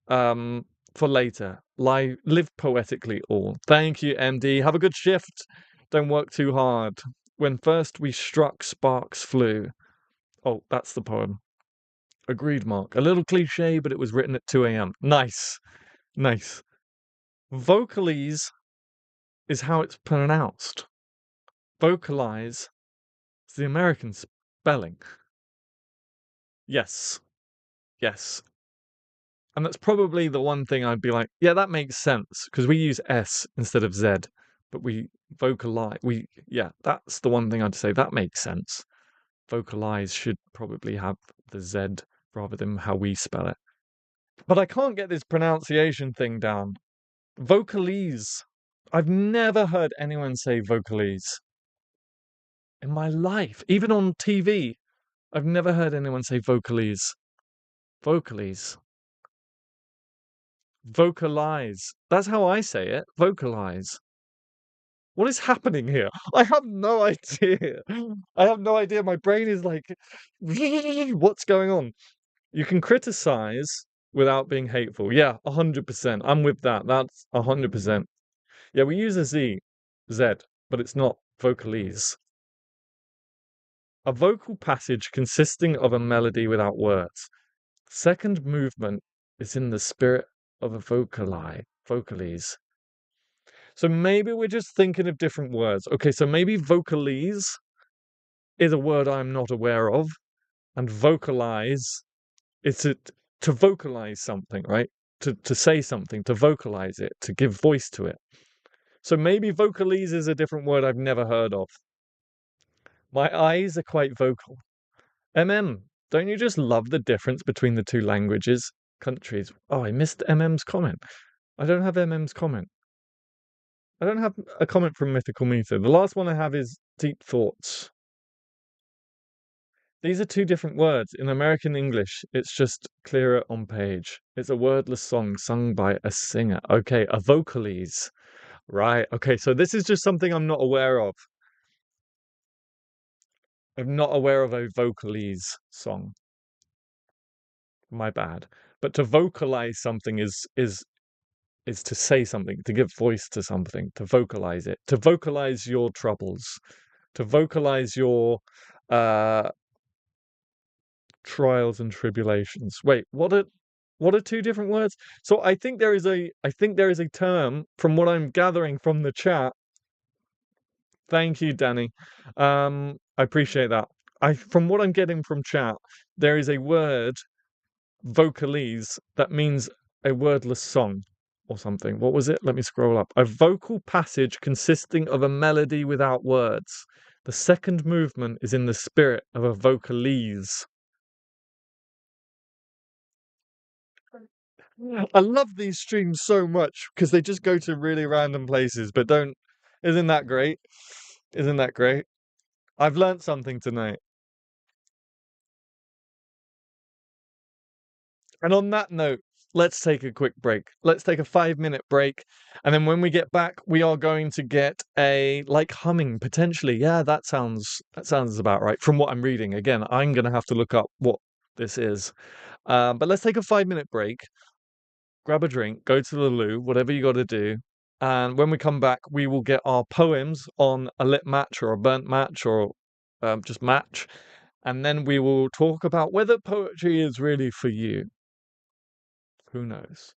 Um, for later. Live poetically all. Thank you, MD. Have a good shift. Don't work too hard. When first we struck, sparks flew. Oh, that's the poem. Agreed, Mark. A little cliche, but it was written at 2 a.m. Nice. Nice. Vocalese is how it's pronounced. Vocalize is the American spelling. Yes. Yes. And that's probably the one thing I'd be like, yeah, that makes sense, because we use S instead of Z, but we vocalize. Yeah, that's the one thing I'd say that makes sense. Vocalize should probably have the Z rather than how we spell it. But I can't get this pronunciation thing down. Vocalese. I've never heard anyone say vocalese in my life. Even on TV, I've never heard anyone say vocalese. Vocalese. Vocalize. That's how I say it. Vocalize. What is happening here? I have no idea. I have no idea. My brain is like, what's going on? You can criticize without being hateful. Yeah, 100%. I'm with that. That's 100%. Yeah, we use a Z, but it's not vocalese. A vocal passage consisting of a melody without words. Second movement is in the spirit of a vocalese. So maybe we're just thinking of different words. Okay, so maybe vocalese is a word I'm not aware of, and vocalize is to vocalize something, right? To say something, to vocalize it, to give voice to it. So maybe vocalese is a different word I've never heard of. My eyes are quite vocal. Don't you just love the difference between the two languages, countries? Oh, I missed MM's comment. I don't have MM's comment. I don't have a comment from Mythical Meter. The last one I have is Deep Thoughts. These are two different words. In American English, it's just clearer on page. It's a wordless song sung by a singer. Okay, a vocalese. Right, okay, so this is just something I'm not aware of. I'm not aware of a vocalese song. My bad. But to vocalize something is to say something, to give voice to something, to vocalize it, to vocalize your troubles, to vocalize your trials and tribulations. Wait, what are two different words? So I think there is a term, from what I'm gathering from the chat. Thank you, Danny. I appreciate that. From what I'm getting from chat, there is a word, vocalese, that means a wordless song or something. What was it? Let me scroll up. A vocal passage consisting of a melody without words. The second movement is in the spirit of a vocalese. I love these streams so much because they just go to really random places, but isn't that great? Isn't that great? I've learnt something tonight. And on that note, let's take a quick break. Let's take a 5-minute break. And then when we get back, we are going to get a humming potentially. Yeah, that sounds about right from what I'm reading. Again, I'm going to have to look up what this is. But let's take a 5-minute break. Grab a drink, go to the loo, whatever you got to do. And when we come back, we will get our poems on a lit match or a burnt match or just match. And then we will talk about whether poetry is really for you. Who knows?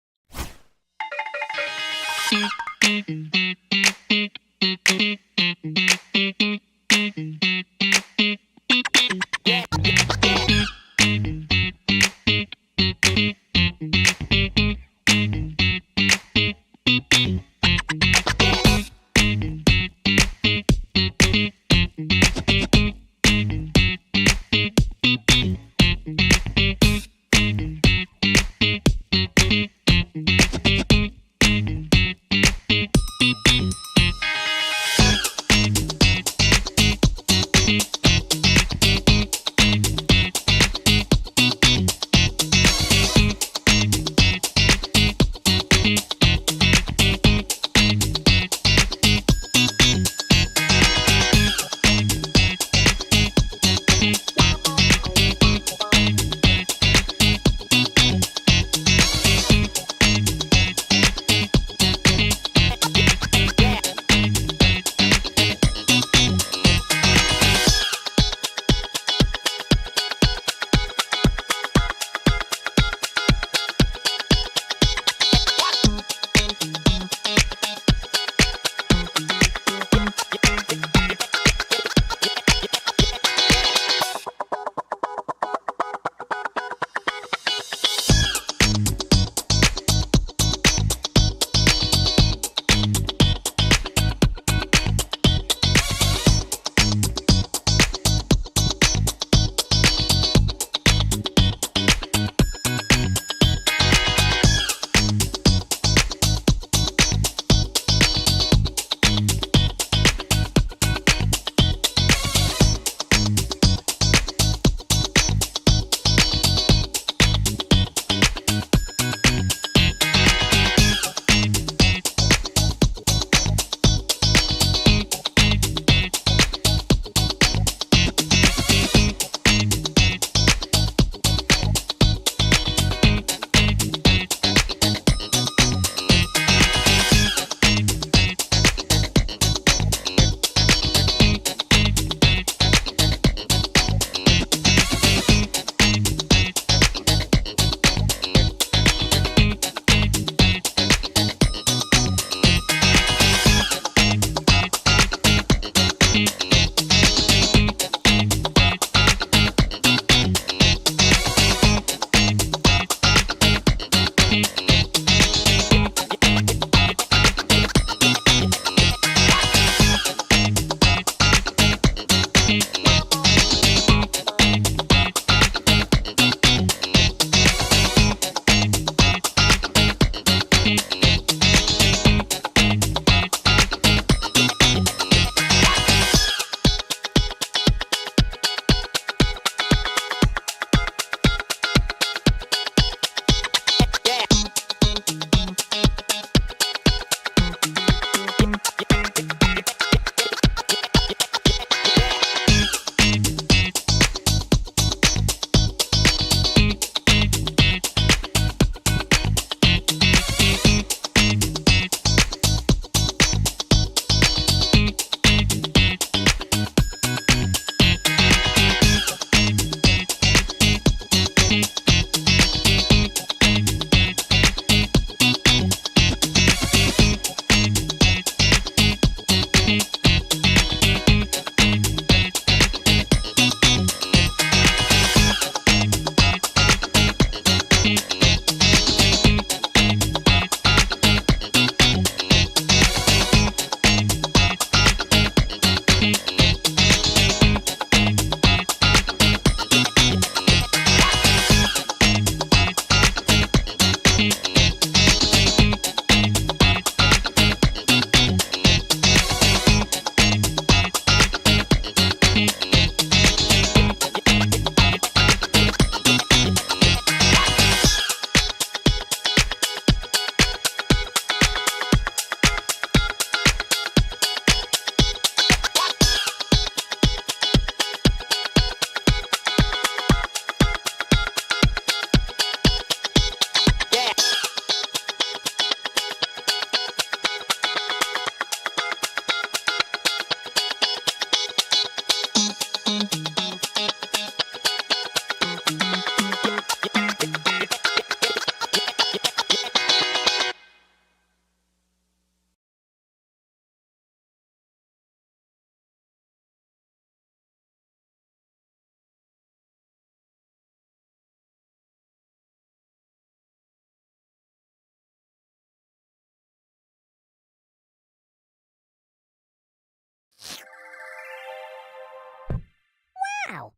Wow.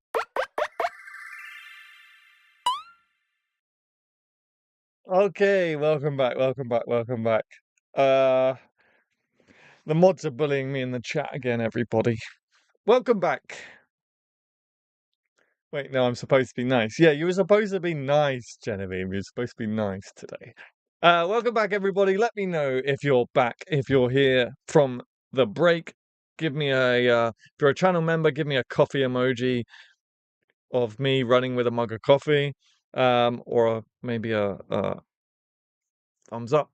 Okay, welcome back, welcome back, welcome back. Uh, the mods are bullying me in the chat again, everybody. Welcome back. Wait, no, I'm supposed to be nice. Yeah, you were supposed to be nice, Genevieve. You're supposed to be nice today. Welcome back, everybody. Let me know if you're back, if you're here from the break. Give me if you're a channel member, give me a coffee emoji of me running with a mug of coffee, or maybe a thumbs up.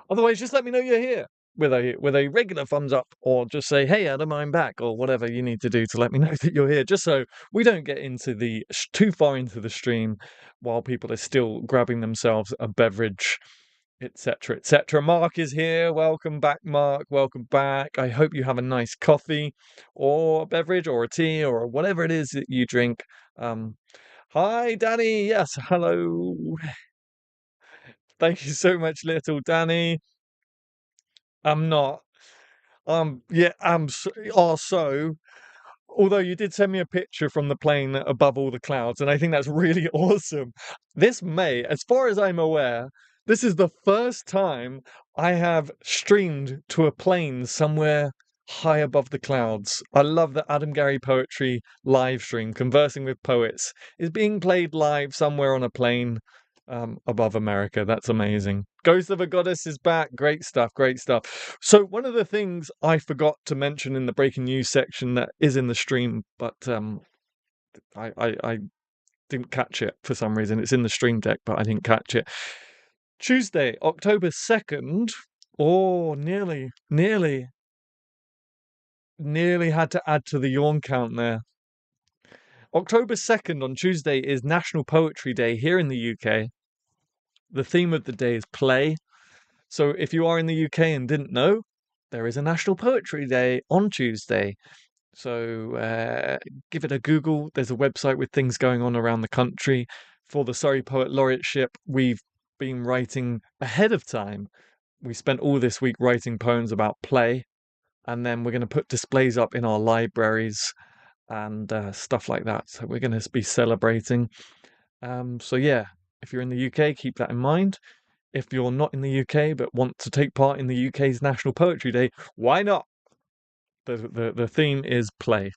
Otherwise, just let me know you're here with a regular thumbs up, or just say, "Hey, Adam, I'm back," or whatever you need to do to let me know that you're here, just so we don't get into the too far into the stream while people are still grabbing themselves a beverage, etc., etc. Mark is here. Welcome back, Mark. Welcome back. I hope you have a nice coffee, or a beverage, or a tea, or whatever it is that you drink. Hi, Danny. Yes, hello. Thank you so much, little Danny. I'm not. Yeah, also, although you did send me a picture from the plane above all the clouds, and I think that's really awesome. This May, as far as I'm aware, this is the first time I have streamed to a plane somewhere high above the clouds. I love that Adam Gary Poetry live stream, Conversing with Poets, is being played live somewhere on a plane above America. That's amazing. Ghost of a Goddess is back. Great stuff. Great stuff. So one of the things I forgot to mention in the breaking news section that is in the stream, but I didn't catch it for some reason. It's in the stream deck, but I didn't catch it. Tuesday, October 2nd. Oh, nearly had to add to the yawn count there. October 2nd on Tuesday is National Poetry Day here in the UK. The theme of the day is play. So if you are in the UK and didn't know, there is a National Poetry Day on Tuesday. So give it a Google. There's a website with things going on around the country. For the Surrey Poet Laureateship, we've been writing ahead of time. We spent all this week writing poems about play, and then we're going to put displays up in our libraries and stuff like that. So we're going to be celebrating. So yeah, if you're in the UK, keep that in mind. If you're not in the UK but want to take part in the UK's National Poetry Day, why not? The theme is play.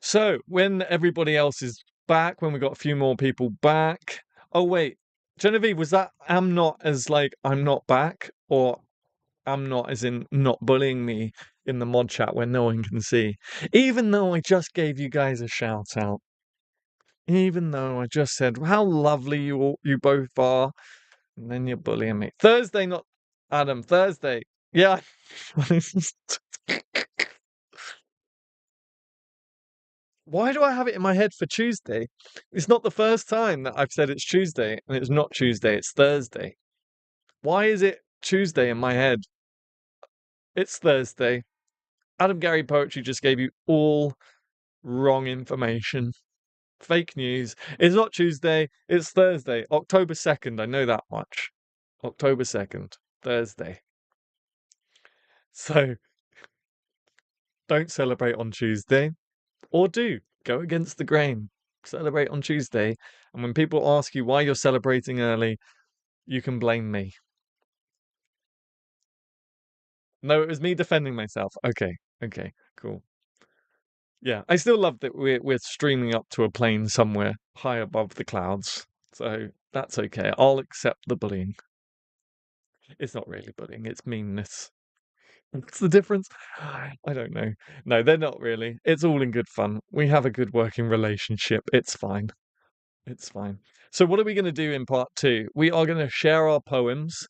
So when everybody else is back, when we got a few more people back. Oh wait, Genevieve, was that I'm not as like I'm not back, or I'm not as in not bullying me in the mod chat where no one can see? Even though I just gave you guys a shout out. Even though I just said how lovely you both are. And then you're bullying me. Thursday, not Adam. Thursday. Yeah. Why do I have it in my head for Tuesday? It's not the first time that I've said it's Tuesday and it's not Tuesday, it's Thursday. Why is it Tuesday in my head? It's Thursday. Adam Gary Poetry just gave you all wrong information. Fake news. It's not Tuesday, it's Thursday. October 2nd. I know that much. October 2nd. Thursday. So don't celebrate on Tuesday, or do go against the grain. Celebrate on Tuesday, and when people ask you why you're celebrating early, you can blame me. No, it was me defending myself. Okay, cool. Yeah, I still love that we're streaming up to a plane somewhere high above the clouds, so that's okay. I'll accept the bullying. It's not really bullying; it's meanness. What's the difference? I don't know. No, they're not really. It's all in good fun. We have a good working relationship. It's fine. It's fine. So what are we going to do in part two? We are going to share our poems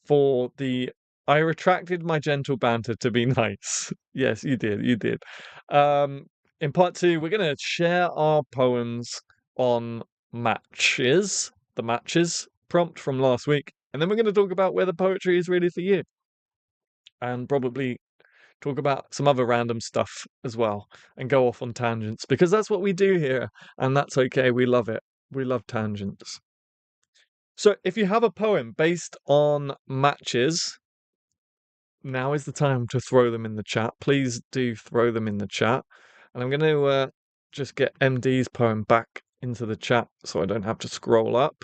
for the I retracted my gentle banter to be nice. Yes, you did. You did. In part two, we're going to share our poems on matches, the matches prompt from last week. And then we're going to talk about where the poetry is really for you. And probably talk about some other random stuff as well and go off on tangents, because that's what we do here, and that's okay. We love it. We love tangents. So if you have a poem based on matches, now is the time to throw them in the chat. Please do throw them in the chat. And I'm going to just get MD's poem back into the chat so I don't have to scroll up.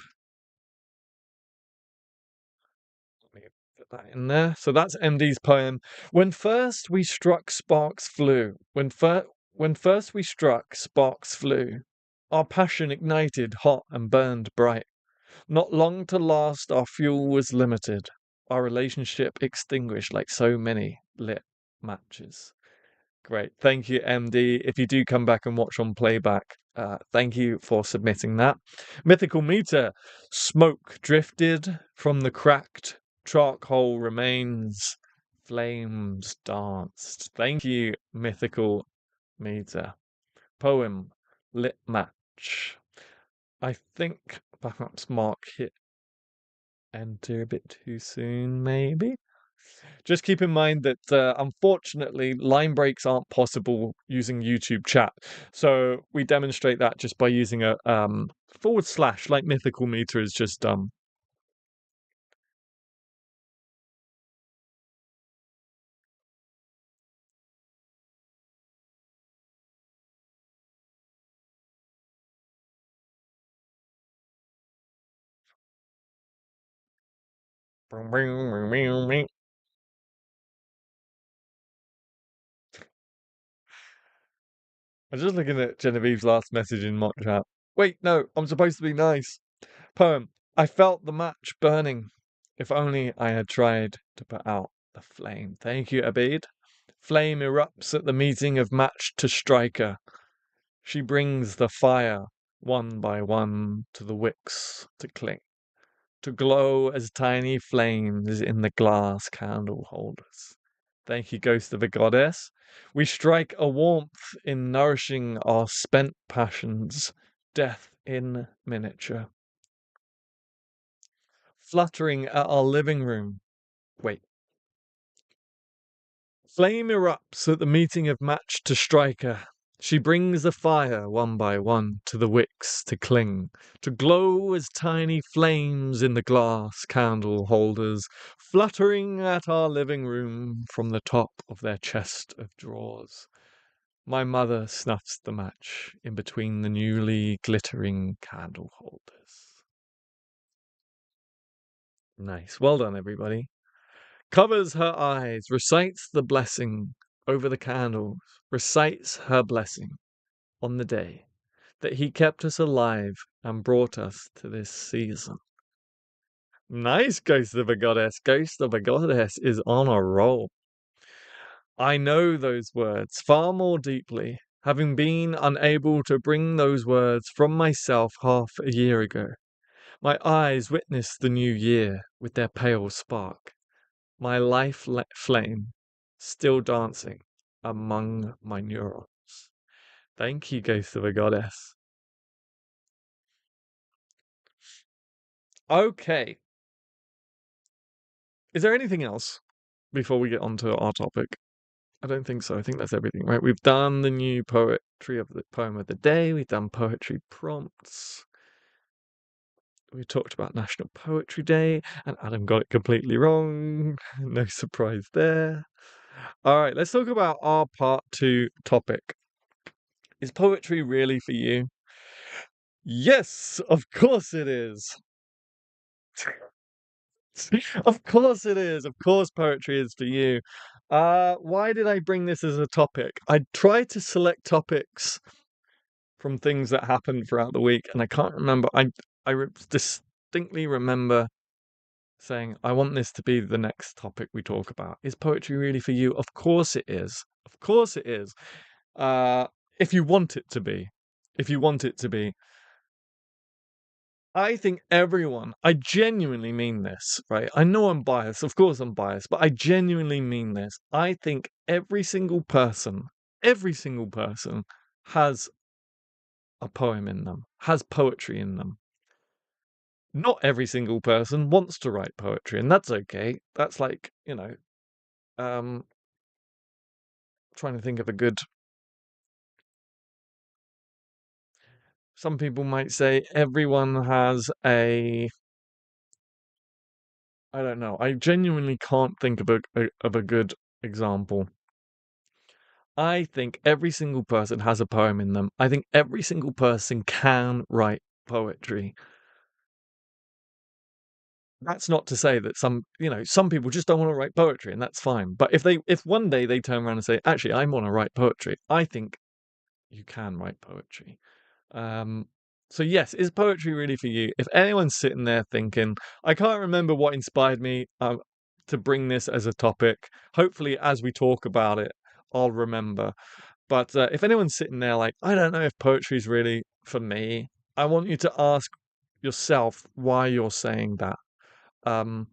Let me put that in there. So that's MD's poem. When first we struck, sparks flew. When first we struck, sparks flew. Our passion ignited, hot and burned bright. Not long to last, our fuel was limited. Our relationship extinguished like so many lit matches. Great. Thank you, MD. If you do come back and watch on playback, thank you for submitting that. Mythical meter. Smoke drifted from the cracked charcoal remains. Flames danced. Thank you, mythical meter. Poem. Lit match. I think perhaps Mark hit enter a bit too soon, maybe? Just keep in mind that unfortunately, line breaks aren't possible using YouTube chat. So we demonstrate that just by using a forward slash, like Mythical Meter is just done. I'm just looking at Genevieve's last message in mock chat. Wait, no, I'm supposed to be nice. Poem. I felt the match burning. If only I had tried to put out the flame. Thank you, Abid. Flame erupts at the meeting of match to striker. She brings the fire, one by one, to the wicks to cling, to glow as tiny flames in the glass candle holders. Thank you, Ghost of a Goddess. We strike a warmth in nourishing our spent passions, death in miniature. Fluttering at our living room. Wait. Flame erupts at the meeting of match to striker. She brings the fire one by one to the wicks to cling, to glow as tiny flames in the glass candle holders, fluttering at our living room from the top of their chest of drawers. My mother snuffs the match in between the newly glittering candle holders. Nice. Well done, everybody. Covers her eyes, recites the blessing over the candles, recites her blessing on the day that he kept us alive and brought us to this season. Nice, Ghost of a Goddess. Ghost of a Goddess is on a roll. I know those words far more deeply, having been unable to bring those words from myself half a year ago. My eyes witnessed the new year with their pale spark. My life flame still dancing among my neurons. Thank you, Ghost of a Goddess. Okay. Is there anything else before we get on to our topic? I don't think so. I think that's everything, right? We've done the new poetry of the poem of the day. We've done poetry prompts. We talked about National Poetry Day, and Adam got it completely wrong. No surprise there. All right, let's talk about our part 2 topic. Is poetry really for you? Yes, of course it is. Of course it is. Of course poetry is for you. Why did I bring this as a topic? I tried to select topics from things that happened throughout the week, and I can't remember. Distinctly remember saying, I want this to be the next topic we talk about. Is poetry really for you? Of course it is. Of course it is. If you want it to be. If you want it to be. I think everyone, I genuinely mean this, right? I know I'm biased. Of course I'm biased, but I genuinely mean this. I think every single person has a poem in them, has poetry in them. Not every single person wants to write poetry, and that's okay. That's like, trying to think of a good. Some people might say everyone has a. I don't know. I genuinely can't think of a good example. I think every single person has a poem in them. I think every single person can write poetry. That's not to say that some people just don't want to write poetry, and that's fine. But if one day they turn around and say, actually, I want to write poetry, I think you can write poetry. Um, so yes, is poetry really for you? If anyone's sitting there thinking, I can't remember what inspired me to bring this as a topic. Hopefully, as we talk about it, I'll remember. But if anyone's sitting there like, I don't know if poetry is really for me, I want you to ask yourself why you're saying that. Um,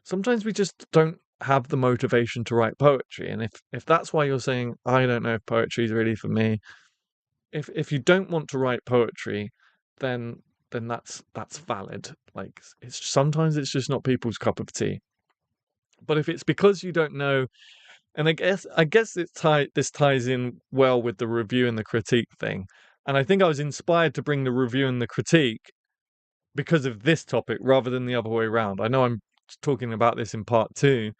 Sometimes we just don't have the motivation to write poetry, and if that's why you're saying, I don't know if poetry is really for me, if you don't want to write poetry, then that's valid. Like it's sometimes it's just not people's cup of tea. But if it's because you don't know, and I guess this ties in well with the review and the critique thing. And I think I was inspired to bring the review and the critique because of this topic rather than the other way around. I know I'm talking about this in part two,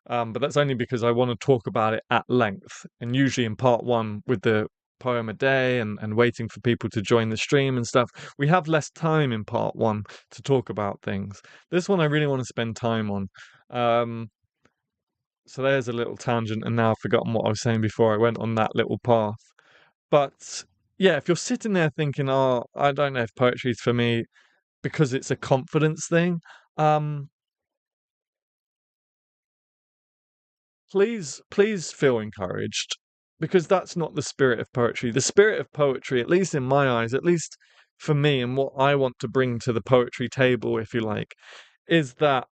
but that's only because I want to talk about it at length. And usually in part one, with the poem a day and waiting for people to join the stream and stuff, we have less time in part one to talk about things. This one I really want to spend time on. Um, so there's a little tangent, and now I've forgotten what I was saying before I went on that little path. But yeah, if you're sitting there thinking, oh, I don't know if poetry is for me because it's a confidence thing, um, please feel encouraged, because that's not the spirit of poetry. The spirit of poetry, at least in my eyes, at least for me and what I want to bring to the poetry table, if you like, is that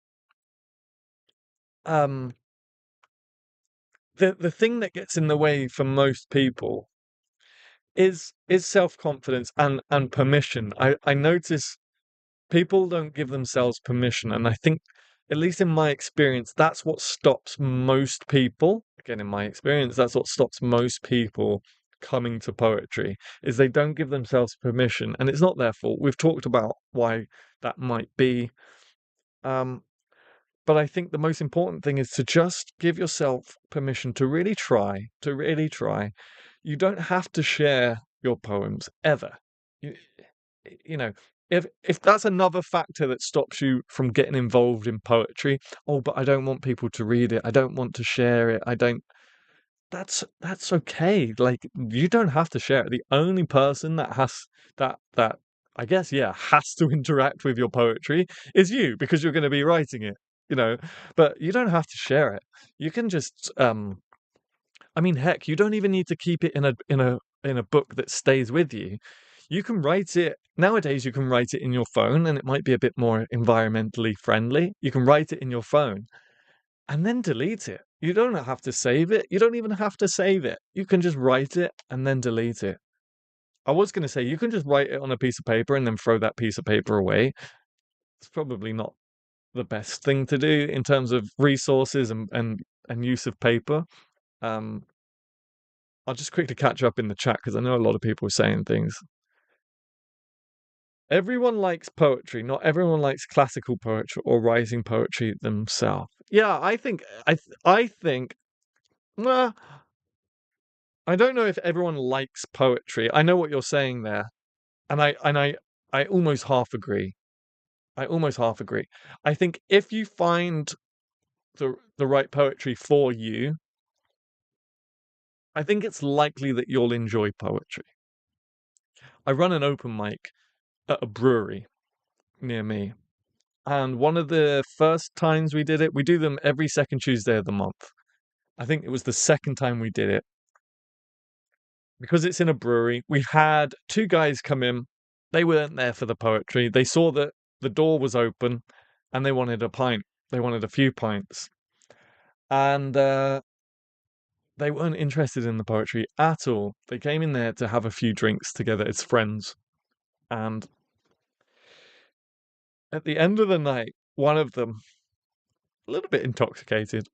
um the thing that gets in the way for most people is self-confidence and permission. I notice people don't give themselves permission, and I think, at least in my experience, that's what stops most people. Again, in my experience, that's what stops most people coming to poetry, is they don't give themselves permission, and it's not their fault. We've talked about why that might be. Um, but I think the most important thing is to just give yourself permission to really try, to really try. You don't have to share your poems ever. You, you know, if that's another factor that stops you from getting involved in poetry, oh, but I don't want people to read it. I don't want to share it. I don't. That's okay. Like you don't have to share it. The only person that has that I guess, yeah, has to interact with your poetry is you, because you're going to be writing it, you know. But you don't have to share it. You can just I mean, heck, you don't even need to keep it in a book that stays with you. You can write it nowadays. You can write it in your phone, and it might be a bit more environmentally friendly. You can write it in your phone and then delete it. You don't have to save it. You don't even have to save it. You can just write it and then delete it. I was going to say you can just write it on a piece of paper and then throw that piece of paper away. It's probably not the best thing to do in terms of resources and use of paper. Um, I'll just quickly catch up in the chat because I know a lot of people are saying things. Everyone likes poetry. Not everyone likes classical poetry or writing poetry themselves. Yeah, I think. Well, I don't know if everyone likes poetry. I know what you're saying there, and I almost half agree. I almost half agree. I think if you find the right poetry for you, I think it's likely that you'll enjoy poetry. I run an open mic at a brewery near me, and one of the first times we did it, we do them every second Tuesday of the month. I think it was the second time we did it. Because it's in a brewery, we had two guys come in. They weren't there for the poetry. They saw that the door was open and they wanted a pint. They wanted a few pints. And they weren't interested in the poetry at all. They came in there to have a few drinks together as friends. And at the end of the night, one of them, a little bit intoxicated,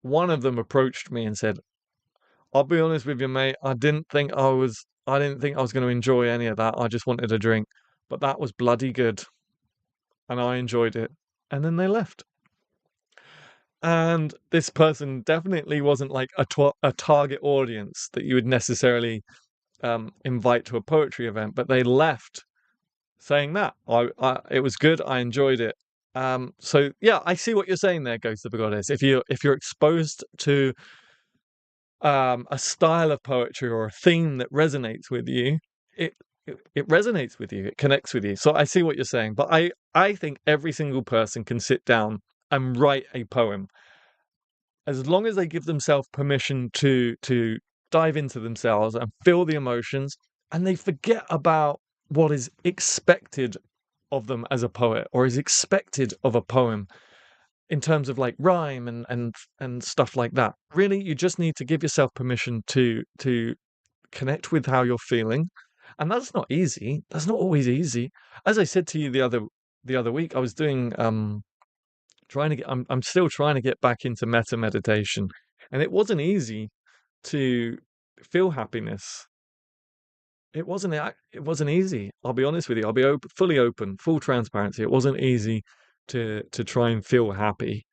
one of them approached me and said, I'll be honest with you, mate. I didn't think I was going to enjoy any of that. I just wanted a drink. But that was bloody good. And I enjoyed it. And then they left. And this person definitely wasn't like a target audience that you would necessarily invite to a poetry event, but they left saying that it was good, I enjoyed it. So yeah, I see what you're saying there, Ghost of a Goddess. If you're exposed to a style of poetry or a theme that resonates with you, it it resonates with you, it connects with you. So I see what you're saying, but I think every single person can sit down and write a poem as long as they give themselves permission to dive into themselves and feel the emotions, and they forget about what is expected of them as a poet or is expected of a poem in terms of like rhyme and stuff like that. Really, you just need to give yourself permission to connect with how you're feeling. And that's not easy. That's not always easy. As I said to you the other week, I was doing trying to get I'm still trying to get back into meta meditation. And it wasn't easy to feel happiness. It wasn't easy. I'll be honest with you. I'll be fully open, full transparency. It wasn't easy to try and feel happy.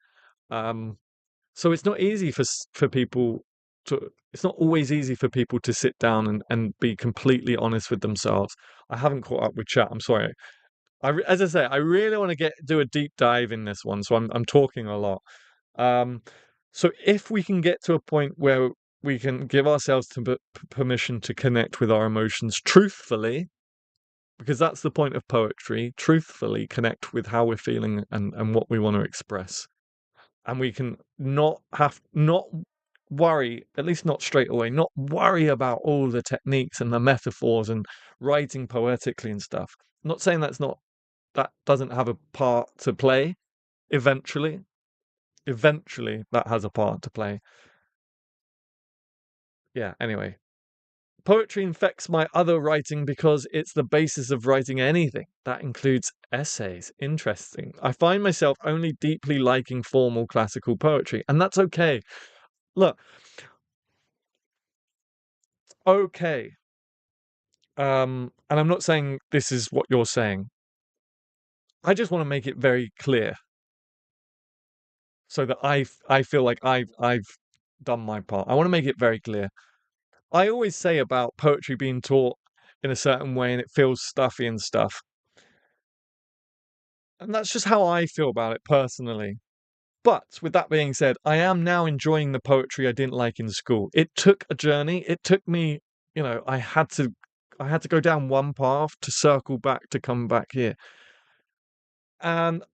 Um, so it's not easy for people to. It's not always easy for people to sit down and be completely honest with themselves. I haven't caught up with chat. I'm sorry. As I say, I really want to do a deep dive in this one, so I'm talking a lot. Um, so if we can get to a point where we can give ourselves permission to connect with our emotions truthfully, because that's the point of poetry, truthfully connect with how we're feeling and what we want to express. And we can not worry, at least not straight away, not worry about all the techniques and the metaphors and writing poetically and stuff. I'm not saying that doesn't have a part to play eventually. Eventually that has a part to play. Yeah, anyway. Poetry infects my other writing because it's the basis of writing anything. That includes essays. Interesting. I find myself only deeply liking formal classical poetry, and that's okay. Look, okay. And I'm not saying this is what you're saying. I just want to make it very clear so that I feel like I've done my part. I want to make it very clear. I always say about poetry being taught in a certain way and it feels stuffy and stuff. And that's just how I feel about it personally. But with that being said, I am now enjoying the poetry I didn't like in school. It took a journey. It took me, I had to go down one path to circle back to come back here. And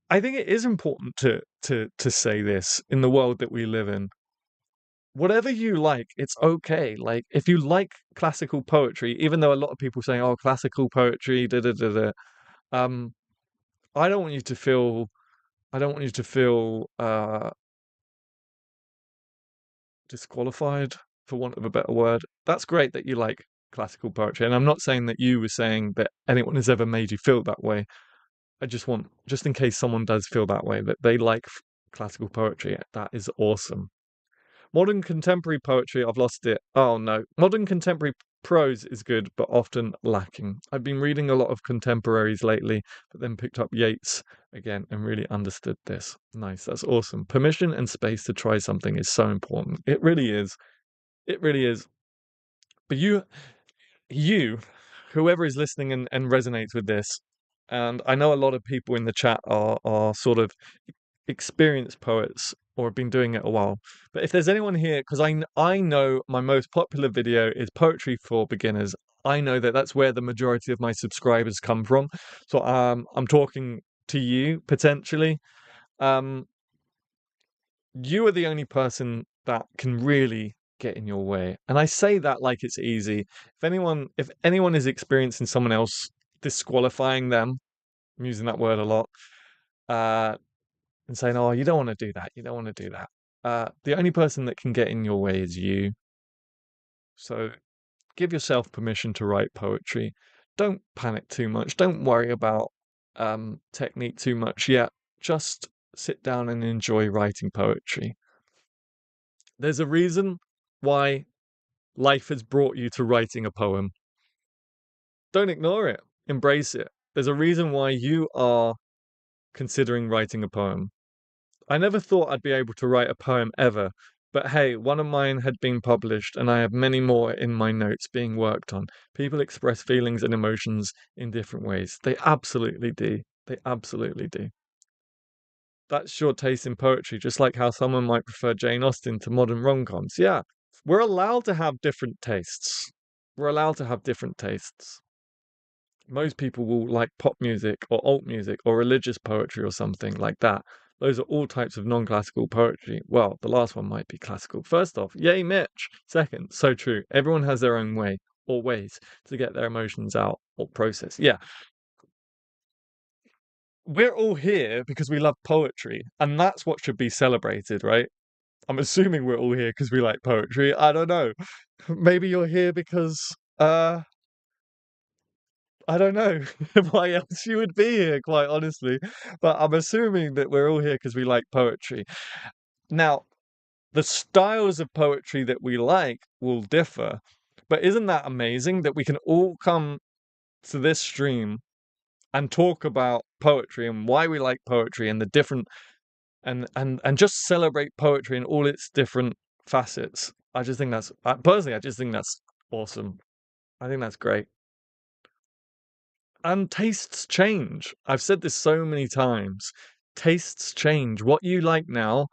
I think it is important to say this in the world that we live in. Whatever you like, it's okay. Like if you like classical poetry, even though a lot of people say, "Oh, classical poetry," da da da da. Um, I don't want you to feel. I don't want you to feel disqualified, for want of a better word. That's great that you like classical poetry, and I'm not saying that you were saying that anyone has ever made you feel that way. I just want, just in case someone does feel that way, that they like classical poetry. That is awesome. Modern contemporary poetry, I've lost it. Oh no. Modern contemporary prose is good, but often lacking. I've been reading a lot of contemporaries lately, but then picked up Yeats again and really understood this. Nice. That's awesome. Permission and space to try something is so important. It really is. It really is. But you, whoever is listening and resonates with this, and I know a lot of people in the chat are sort of experienced poets or have been doing it a while. But if there's anyone here, because I know my most popular video is poetry for beginners. I know that that's where the majority of my subscribers come from. So I'm talking to you potentially. Um, you are the only person that can really get in your way. And I say that like it's easy. If anyone is experiencing someone else disqualifying them, I'm using that word a lot, uh, and saying, "Oh, you don't want to do that. You don't want to do that." The only person that can get in your way is you. So give yourself permission to write poetry. Don't panic too much. Don't worry about technique too much yet. Just sit down and enjoy writing poetry. There's a reason why life has brought you to writing a poem. Don't ignore it. Embrace it. There's a reason why you are considering writing a poem. I never thought I'd be able to write a poem ever, but hey, one of mine had been published, and I have many more in my notes being worked on. People express feelings and emotions in different ways. They absolutely do. They absolutely do. That's your taste in poetry, just like how someone might prefer Jane Austen to modern rom-coms. Yeah, we're allowed to have different tastes. We're allowed to have different tastes. Most people will like pop music or alt music or religious poetry or something like that. Those are all types of non-classical poetry. Well, the last one might be classical. First off, yay, Mitch. Second, so true. Everyone has their own way or ways to get their emotions out or process. Yeah, we're all here because we love poetry, and that's what should be celebrated, right? I'm assuming we're all here because we like poetry. I don't know. Maybe you're here because I don't know why else you would be here, quite honestly. But I'm assuming that we're all here because we like poetry. Now, the styles of poetry that we like will differ, but isn't that amazing that we can all come to this stream and talk about poetry and why we like poetry and the different and just celebrate poetry in all its different facets. I just think that's personally, I just think that's awesome. I think that's great. And tastes change. I've said this so many times. Tastes change. What you like now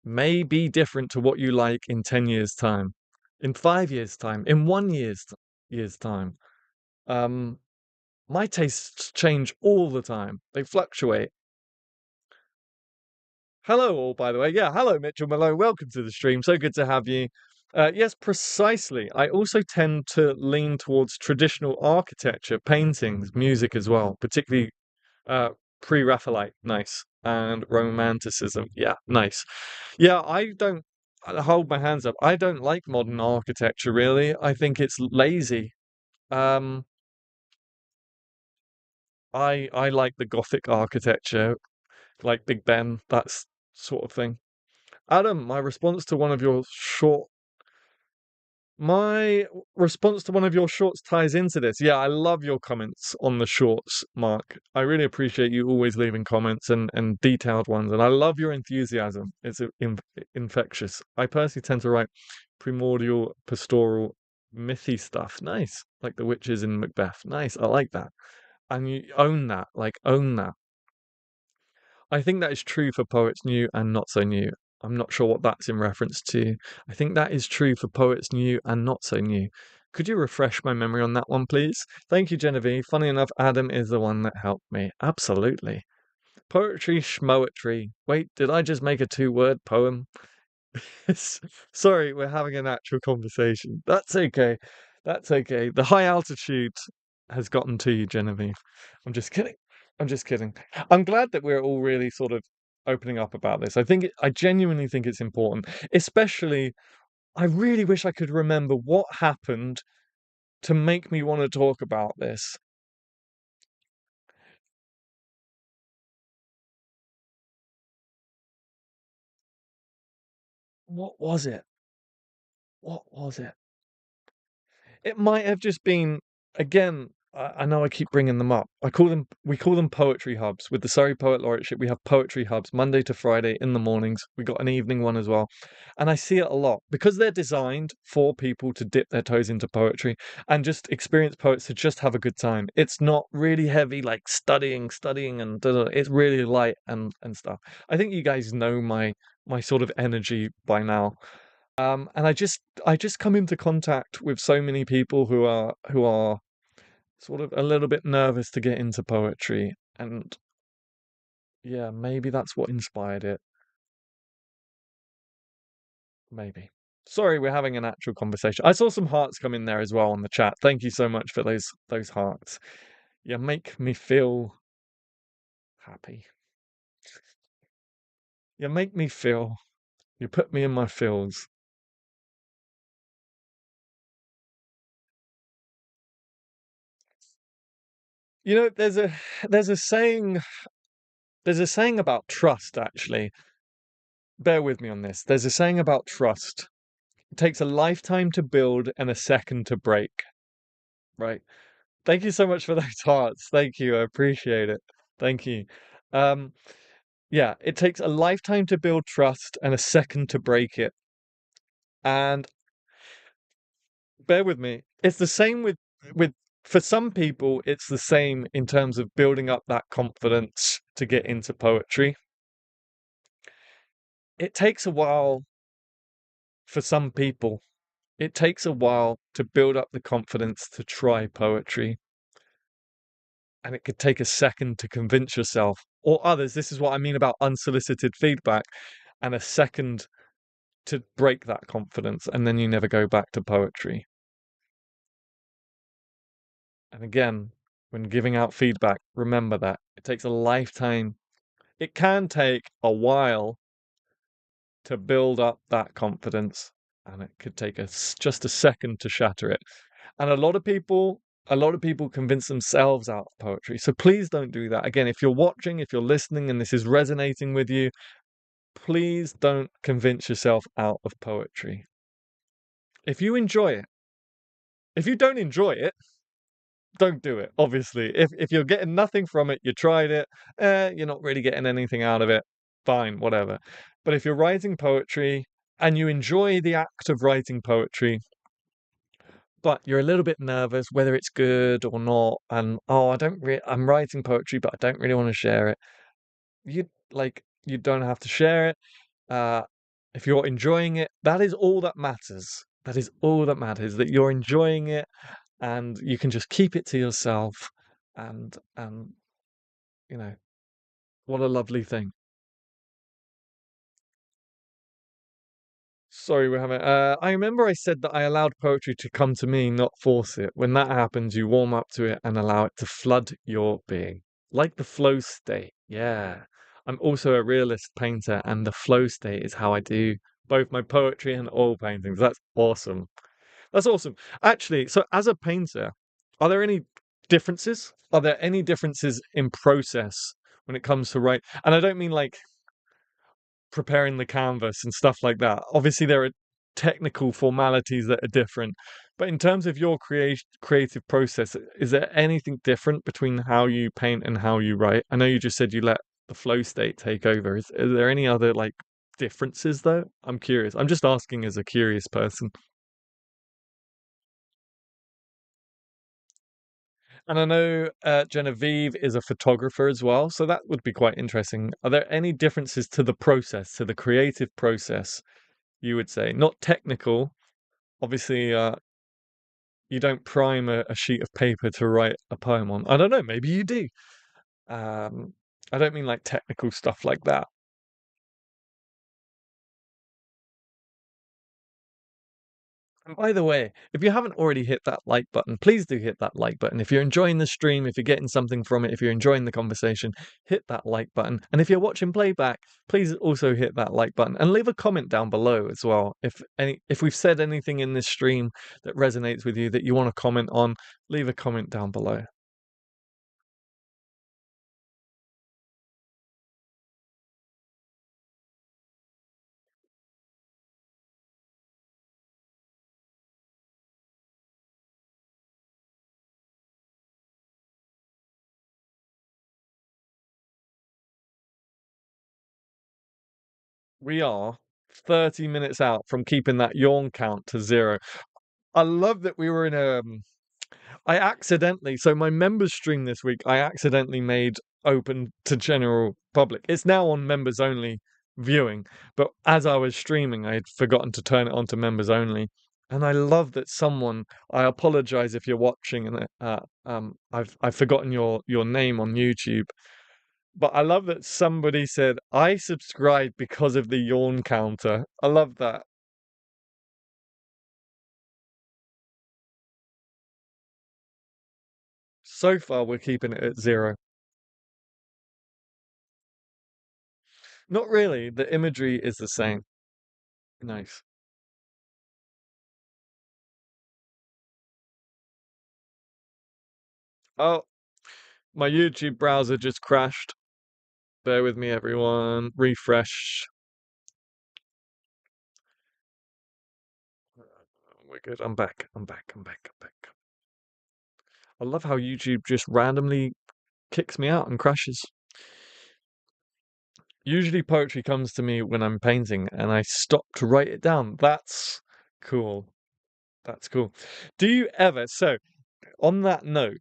may be different to what you like in 10 years' time, in 5 years' time, in 1 year's time. Um, my tastes change all the time. They fluctuate. Hello, all, by the way. Yeah, hello, Mitchell Malone. Welcome to the stream. So good to have you. Yes, precisely. I also tend to lean towards traditional architecture, paintings, music as well, particularly pre-Raphaelite, nice, and Romanticism, yeah, nice. Yeah, I don't hold my hands up. I don't like modern architecture really. I think it's lazy. Um, I like the Gothic architecture, like Big Ben, that's sort of thing. Adam, my response to one of your short My response to one of your shorts ties into this. Yeah, I love your comments on the shorts, Mark. I really appreciate you always leaving comments and detailed ones, and I love your enthusiasm. It's infectious. I personally tend to write primordial, pastoral, mythy stuff. Nice, like the witches in Macbeth. Nice, I like that. And you own that, like own that. I think that is true for poets new and not so new. I'm not sure what that's in reference to. I think that is true for poets new and not so new. Could you refresh my memory on that one, please? Thank you, Genevieve. Funny enough, Adam is the one that helped me. Absolutely. Poetry schmoetry. Wait, did I just make a two-word poem? Sorry, we're having an actual conversation. That's okay. That's okay. The high altitude has gotten to you, Genevieve. I'm just kidding. I'm just kidding. I'm glad that we're all really sort of opening up about this. I genuinely think it's important. Especially, I really wish I could remember what happened to make me want to talk about this. What was it? What was it? It might have just been, again, I know I keep bringing them up. We call them poetry hubs. With the Surrey Poet Laureateship, we have poetry hubs Monday to Friday in the mornings. We got an evening one as well. And I see it a lot because they're designed for people to dip their toes into poetry and just experienced poets to just have a good time. It's not really heavy like studying and it's really light and stuff. I think you guys know my sort of energy by now. And I just come into contact with so many people who are sort of a little bit nervous to get into poetry, and yeah, maybe that's what inspired it. Maybe. Sorry, we're having an actual conversation. I saw some hearts come in there as well on the chat. Thank you so much for those hearts. You make me feel happy. You make me feel. You put me in my feels. You know, there's a saying there's a saying about trust actually. Bear with me on this. There's a saying about trust. It takes a lifetime to build and a second to break. Right. Thank you so much for those hearts. Thank you. I appreciate it. Thank you. Um, Yeah, it takes a lifetime to build trust and a second to break it. And bear with me, it's the same with for some people, it's the same in terms of building up that confidence to get into poetry. It takes a while for some people. It takes a while to build up the confidence to try poetry. And it could take a second to convince yourself or others. This is what I mean about unsolicited feedback, and a second to break that confidence. And then you never go back to poetry. And again, when giving out feedback, remember that it takes a lifetime. It can take a while to build up that confidence, and it could take us just a second to shatter it. And a lot of people convince themselves out of poetry. So please don't do that. Again, if you're watching, if you're listening, and this is resonating with you, please don't convince yourself out of poetry. If you enjoy it, if you don't enjoy it, don't do it. Obviously, if you're getting nothing from it, you tried it, you're not really getting anything out of it. Fine, whatever. But if you're writing poetry and you enjoy the act of writing poetry, but you're a little bit nervous whether it's good or not, and oh, I'm writing poetry, but I don't really want to share it. You don't have to share it. Uh, if you're enjoying it, that is all that matters. That is all that matters, that you're enjoying it and you can just keep it to yourself. And you know, what a lovely thing. Sorry, we're having. I remember I said that I allowed poetry to come to me, not force it. When that happens, you warm up to it and allow it to flood your being, like the flow state. Yeah. I'm also a realist painter, and the flow state is how I do both my poetry and oil paintings. That's awesome. That's awesome. Actually, so as a painter, are there any differences? Are there any differences in process when it comes to write? And I don't mean like preparing the canvas and stuff like that. Obviously, there are technical formalities that are different, but in terms of your creative process, is there anything different between how you paint and how you write? I know you just said you let the flow state take over. Is there any other like differences though? I'm curious. I'm just asking as a curious person. And I know Genevieve is a photographer as well, so that would be quite interesting. Are there any differences to the process, to the creative process, you would say? Not technical. Obviously, you don't prime a sheet of paper to write a poem on. I don't know, maybe you do. Um, I don't mean like technical stuff like that. And by the way, if you haven't already hit that like button, please do hit that like button. If you're enjoying the stream, if you're getting something from it, if you're enjoying the conversation, hit that like button. And if you're watching playback, please also hit that like button and leave a comment down below as well. If we've said anything in this stream that resonates with you that you want to comment on, leave a comment down below. We are 30 minutes out from keeping that yawn count to 0. I love that we were in I accidentally, so my members stream this week, I accidentally made open to general public. It's now on members only viewing, but as I was streaming, I had forgotten to turn it on to members only. And I love that I apologize if you're watching and I've forgotten your name on YouTube, but I love that somebody said, I subscribed because of the yawn counter. I love that. So far, we're keeping it at 0. Not really. The imagery is the same. Nice. Oh, my YouTube browser just crashed. Bear with me, everyone. Refresh. We're good. I'm back. I'm back. I'm back. I'm back. I love how YouTube just randomly kicks me out and crashes. Usually poetry comes to me when I'm painting and I stop to write it down. That's cool. That's cool. Do you ever, so on that note,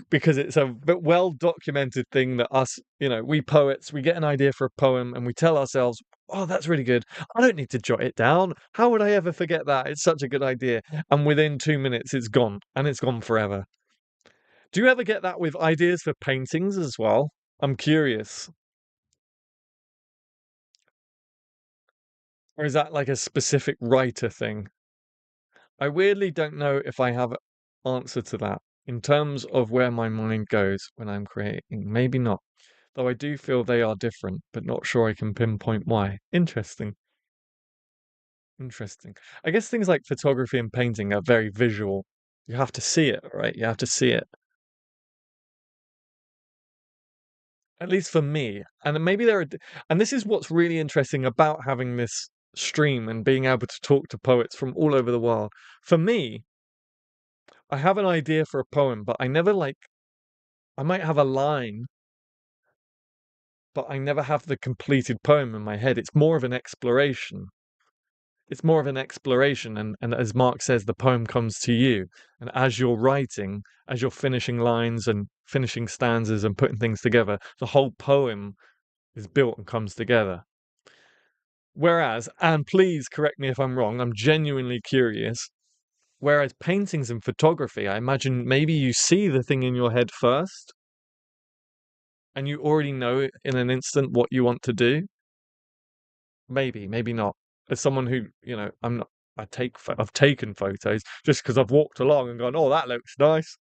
because it's a well documented thing that us, we poets, we get an idea for a poem and we tell ourselves, oh, that's really good. I don't need to jot it down. How would I ever forget that? It's such a good idea. And within 2 minutes, it's gone and it's gone forever. Do you ever get that with ideas for paintings as well? I'm curious. Or is that like a specific writer thing? I weirdly don't know if I have an answer to that in terms of where my mind goes when I'm creating. Maybe not. Though I do feel they are different, but not sure I can pinpoint why. Interesting. Interesting. I guess things like photography and painting are very visual. You have to see it, right? You have to see it. At least for me. And maybe and this is what's really interesting about having this stream and being able to talk to poets from all over the world. For me, I have an idea for a poem, but I never I might have a line, but I never have the completed poem in my head. It's more of an exploration. It's more of an exploration, and as Mark says, the poem comes to you. And as you're writing, as you're finishing lines and finishing stanzas and putting things together, the whole poem is built and comes together. Whereas, and please correct me if I'm wrong, I'm genuinely curious. Whereas paintings and photography, I imagine maybe you see the thing in your head first and you already know in an instant what you want to do. Maybe, maybe not. As someone who, I'm not, I've taken photos just because I've walked along and gone, oh, that looks nice.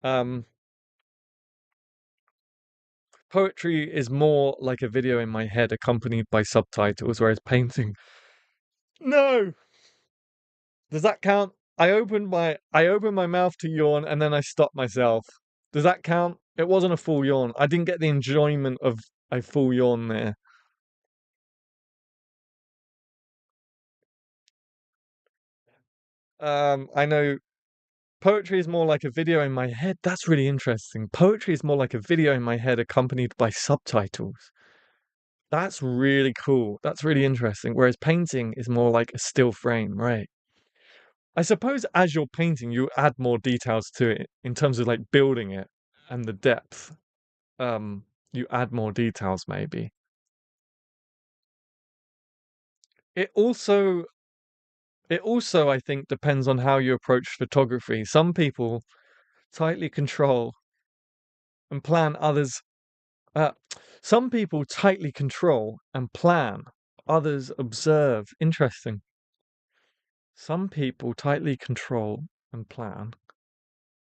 Um, Poetry is more like a video in my head accompanied by subtitles, whereas painting, no. Does that count? I opened my mouth to yawn and then I stopped myself. Does that count? It wasn't a full yawn. I didn't get the enjoyment of a full yawn there. I know poetry is more like a video in my head. That's really interesting. Poetry is more like a video in my head accompanied by subtitles. That's really cool. That's really interesting. Whereas painting is more like a still frame, right? I suppose as you're painting, you add more details to it in terms of like building it and the depth. You add more details maybe. It also I think depends on how you approach photography. Some people tightly control and plan others uh, some people tightly control and plan, others observe. Interesting. Some people tightly control and plan.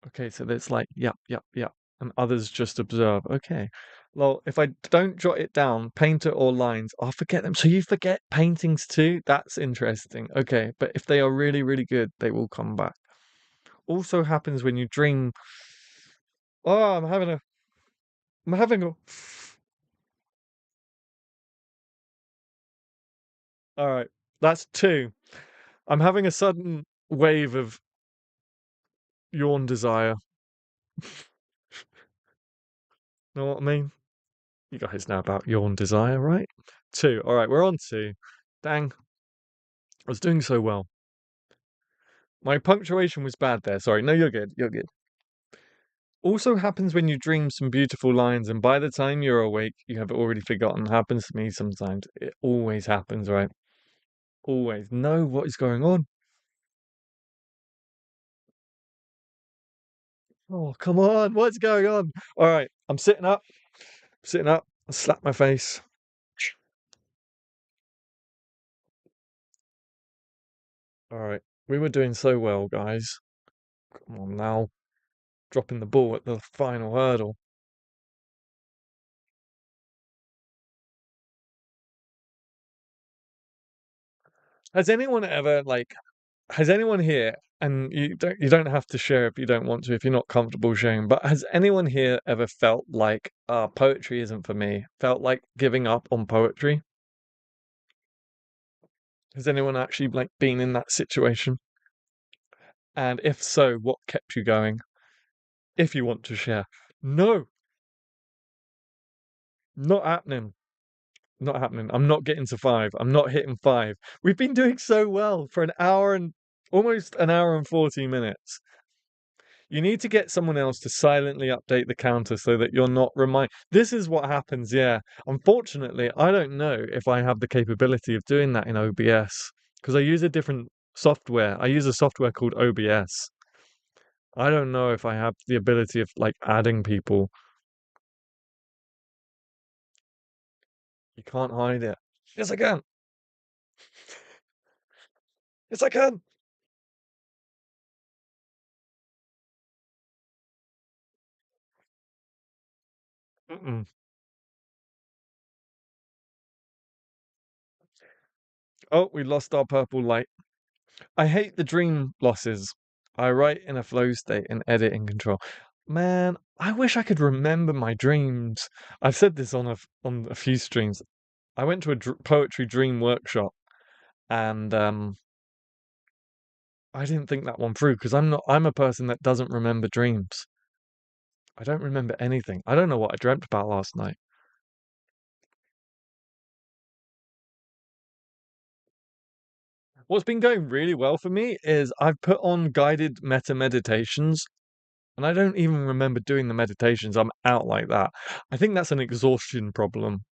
Okay, so there's like, yep, yep, yep. And others just observe. Okay. Well, if I don't jot it down, paint it or lines, I'll forget them. So you forget paintings too? That's interesting. Okay, but if they are really, really good, they will come back. Also happens when you dream. Oh, I'm having a. All right, that's two. I'm having a sudden wave of yawn desire. Know what I mean? You guys know about yawn desire, right? Two. All right, we're on two. Dang, I was doing so well. My punctuation was bad there. Sorry. No, you're good. You're good. Also happens when you dream some beautiful lines, and by the time you're awake, you have already forgotten. Happens to me sometimes. It always happens, right? Always. Know what is going on. Oh, come on. What's going on? All right. I'm sitting up. Sitting up. I slap my face. All right. We were doing so well, guys. Come on now. Dropping the ball at the final hurdle. Has anyone ever has anyone here, and you don't have to share if you don't want to, if you're not comfortable sharing, but has anyone here ever felt like poetry isn't for me? Felt like giving up on poetry? Has anyone actually been in that situation? And if so, what kept you going? If you want to share. No, not happening. Not happening. I'm not getting to 5. I'm not hitting 5. We've been doing so well for an hour and almost an hour and 40 minutes. You need to get someone else to silently update the counter so that you're not This is what happens, yeah. Unfortunately, I don't know if I have the capability of doing that in OBS because I use a different software. I use a software called OBS. I don't know if I have the ability of like adding people. You can't hide it. Yes, I can. Yes, I can. Mm-mm. Oh, we lost our purple light. I hate the dream losses. I write in a flow state and edit in control. Man, I wish I could remember my dreams. I've said this on a few streams. I went to a poetry dream workshop and I didn't think that one through because I'm a person that doesn't remember dreams. I don't remember anything. I don't know what I dreamt about last night. What's been going really well for me is I've put on guided meta meditations and I don't even remember doing the meditations. I'm out like that. I think that's an exhaustion problem.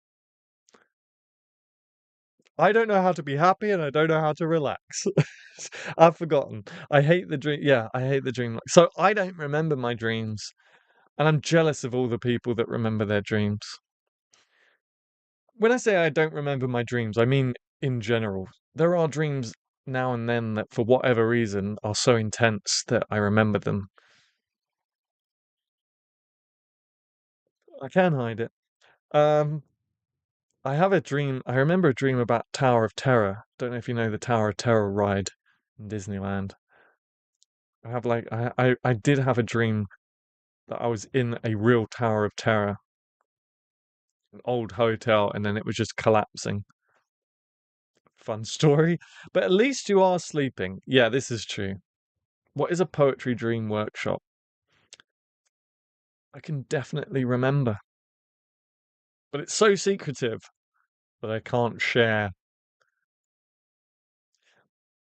I don't know how to be happy and I don't know how to relax. I've forgotten. I hate the dream. Yeah, I hate the dream. So I don't remember my dreams, and I'm jealous of all the people that remember their dreams. When I say I don't remember my dreams, I mean in general. There are dreams now and then that, for whatever reason, are so intense that I remember them. I can hide it. Um, I have a dream. I remember a dream about Tower of Terror. Don't know if you know the Tower of Terror ride in Disneyland. I have like I did have a dream that I was in a real Tower of Terror, an old hotel, and then it was just collapsing. Fun story. But at least you are sleeping. Yeah, this is true. What is a poetry dream workshop? I can definitely remember, but it's so secretive that I can't share.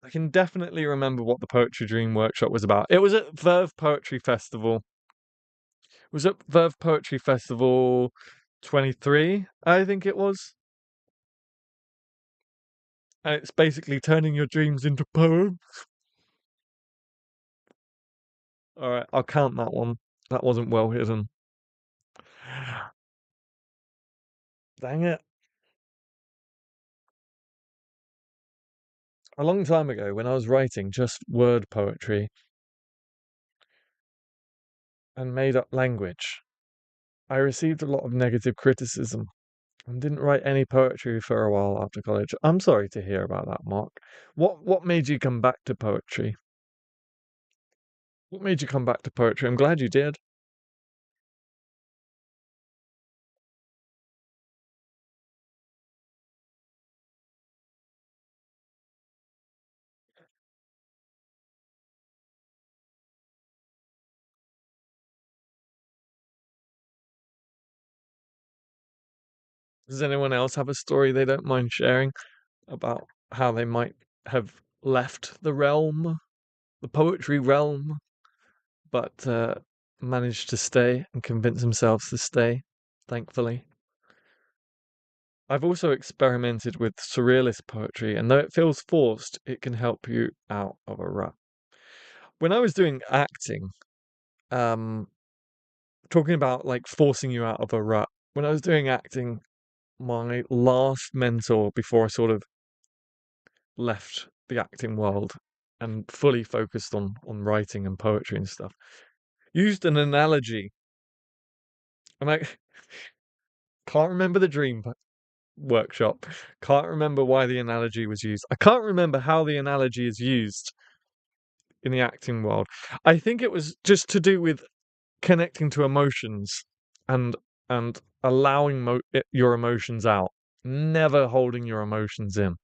I can definitely remember what the poetry dream workshop was about. It was at Verve Poetry Festival. It was at Verve Poetry Festival 23, I think it was. And it's basically turning your dreams into poems. All right, I'll count that one. That wasn't well hidden. Dang it. A long time ago, when I was writing just word poetry and made up language, I received a lot of negative criticism and didn't write any poetry for a while after college. I'm sorry to hear about that, Mark. What made you come back to poetry? What made you come back to poetry? I'm glad you did. Does anyone else have a story they don't mind sharing about how they might have left the realm, the poetry realm, but managed to stay and convince themselves to stay, thankfully? I've also experimented with surrealist poetry, and though it feels forced, it can help you out of a rut. When I was doing acting, um, talking about like forcing you out of a rut, when I was doing acting, my last mentor before I sort of left the acting world and fully focused on writing and poetry and stuff, used an analogy, and I can't remember the dream workshop. Can't remember why the analogy was used. I can't remember how the analogy is used in the acting world. I think it was just to do with connecting to emotions and and allowing your emotions out, never holding your emotions in.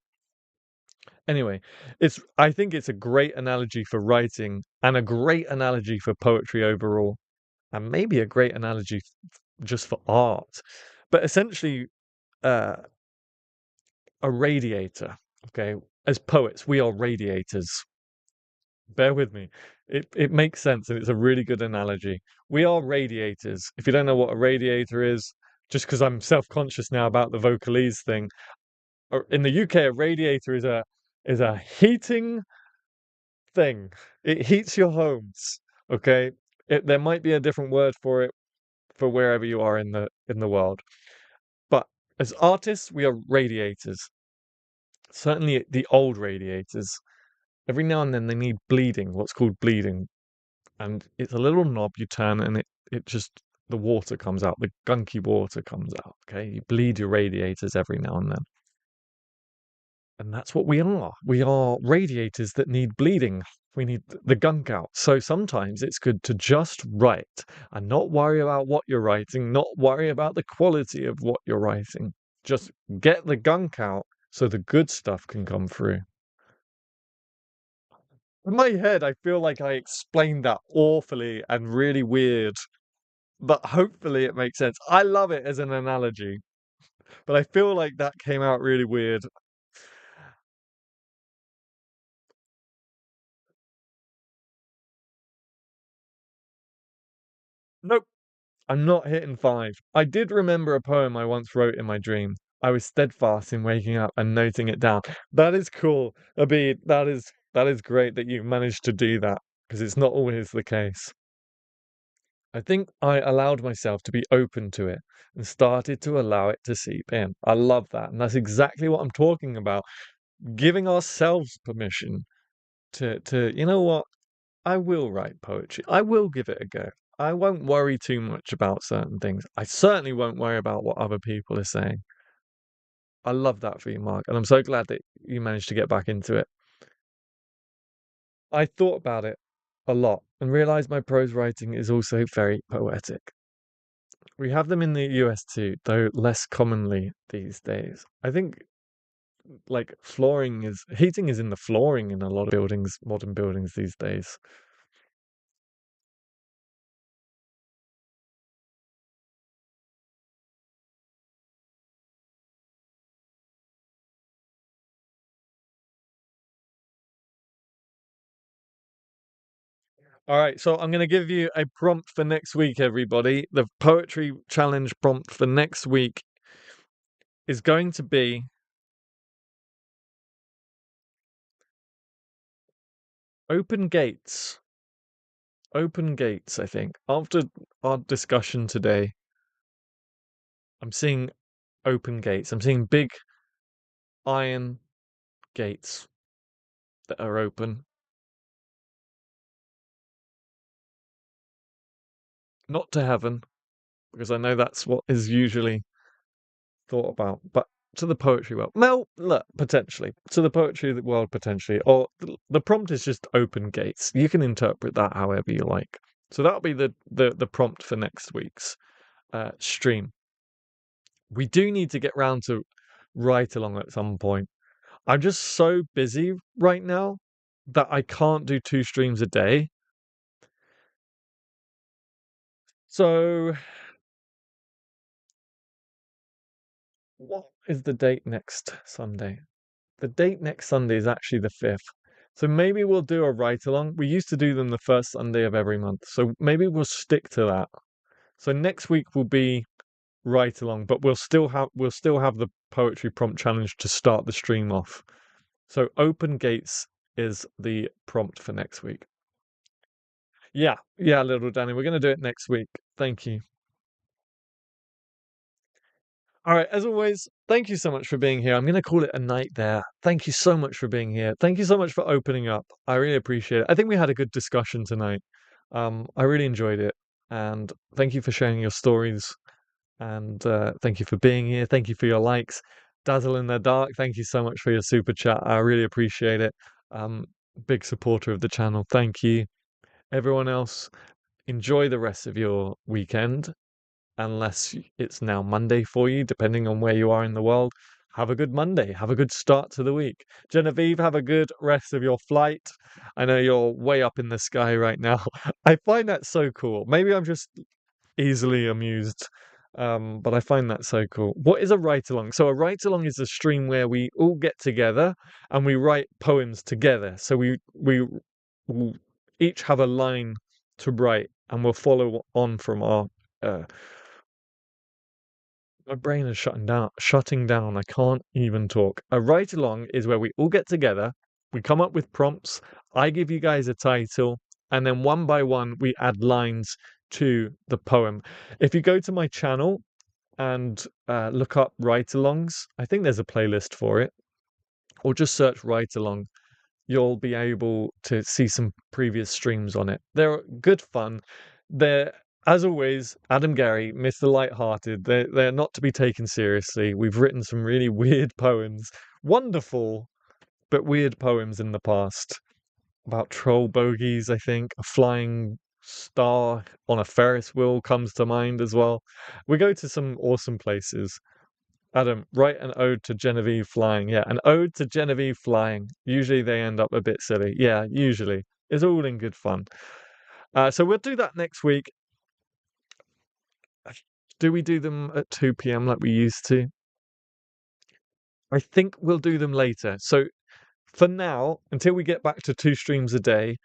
Anyway, it's I think it's a great analogy for writing and a great analogy for poetry overall, and maybe a great analogy just for art. But essentially, uh, a radiator. Okay, as poets, we are radiators. Bear with me. It makes sense and it's a really good analogy. We are radiators. If you don't know what a radiator is, just because I'm self-conscious now about the vocalese thing, in the UK, a radiator is a heating thing. It heats your homes. Okay, there might be a different word for it for wherever you are in the world, but as artists, we are radiators. Certainly, the old radiators. Every now and then, they need bleeding. What's called bleeding, and it's a little knob you turn, and it just the water comes out. The gunky water comes out. Okay, you bleed your radiators every now and then. And that's what we are. We are radiators that need bleeding. We need the gunk out. So sometimes it's good to just write and not worry about what you're writing, not worry about the quality of what you're writing. Just get the gunk out so the good stuff can come through. In my head, I feel like I explained that awfully and really weird, but hopefully it makes sense. I love it as an analogy, but I feel like that came out really weird. Nope. I'm not hitting five. I did remember a poem I once wrote in my dream. I was steadfast in waking up and noting it down. That is cool. Abid, that is great that you managed to do that because it's not always the case. I think I allowed myself to be open to it and started to allow it to seep in. I love that. And that's exactly what I'm talking about. Giving ourselves permission to you know what? I will write poetry. I will give it a go. I won't worry too much about certain things. I certainly won't worry about what other people are saying. I love that for you, Mark, and I'm so glad that you managed to get back into it. I thought about it a lot and realized my prose writing is also very poetic. We have them in the US too, though less commonly these days. I think like flooring is heating is in the flooring in a lot of buildings, modern buildings these days. All right, so I'm going to give you a prompt for next week, everybody. The poetry challenge prompt for next week is going to be open gates. Open gates, I think. After our discussion today, I'm seeing open gates. I'm seeing big iron gates that are open. Not to heaven, because I know that's what is usually thought about, but to the poetry world. Well, look, potentially. To the poetry world, potentially. Or the prompt is just open gates. You can interpret that however you like. So that'll be the prompt for next week's stream. We do need to get round to write along at some point. I'm just so busy right now that I can't do two streams a day. So what is the date next Sunday? The date next Sunday is actually the 5th. So maybe we'll do a write along. We used to do them the first Sunday of every month. So maybe we'll stick to that. So next week will be write along, but we'll still have the poetry prompt challenge to start the stream off. So open gates is the prompt for next week. Yeah, yeah, little Danny. We're gonna do it next week. Thank you. All right, as always, thank you so much for being here. I'm going to call it a night there. Thank you so much for being here. Thank you so much for opening up. I really appreciate it. I think we had a good discussion tonight. I really enjoyed it. And thank you for sharing your stories. And thank you for being here. Thank you for your likes. Dazzle in the Dark, thank you so much for your super chat. I really appreciate it. Um, Big supporter of the channel. Thank you. Everyone else, enjoy the rest of your weekend unless it's now Monday for you, depending on where you are in the world. Have a good Monday. Have a good start to the week. Genevieve, have a good rest of your flight. I know you're way up in the sky right now. I find that so cool. Maybe I'm just easily amused But I find that so cool. What is a write along? So a write along is a stream where we all get together and we write poems together. So we will each have a line to write, and we'll follow on from our. Uh, my brain is shutting down. I can't even talk. A write along is where we all get together, we come up with prompts. I give you guys a title, and then one by one we add lines to the poem. If you go to my channel and look up write-alongs. I think there's a playlist for it, or just search write-along. You'll be able to see some previous streams on it. They're good fun. They're, as always, Adam Gary, Mr. Lighthearted. They're not to be taken seriously. We've written some really weird poems, wonderful but weird poems in the past about troll bogies. I think a flying star on a Ferris wheel comes to mind as well. We go to some awesome places. Adam, write an ode to Genevieve flying. Yeah, an ode to Genevieve flying. Usually they end up a bit silly. Yeah, usually. It's all in good fun. So we'll do that next week. Do we do them at 2 p.m. like we used to? I think we'll do them later. So for now, until we get back to 2 streams a day,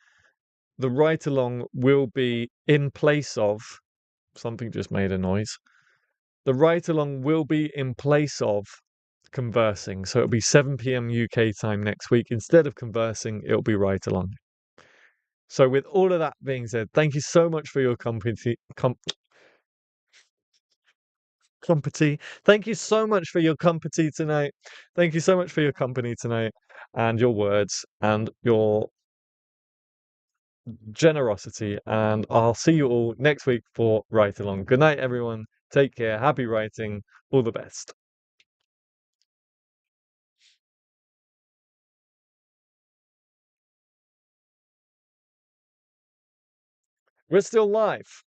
the write along will be in place of something just made a noise. The write along will be in place of Conversing. So it'll be 7 p.m. UK time next week. Instead of Conversing, it'll be write along. So with all of that being said, thank you so much for your company. Thank you so much for your company tonight. Thank you so much for your company tonight, and your words and your generosity. And I'll see you all next week for Write Along. Good night, everyone. Take care. Happy writing. All the best. We're still live.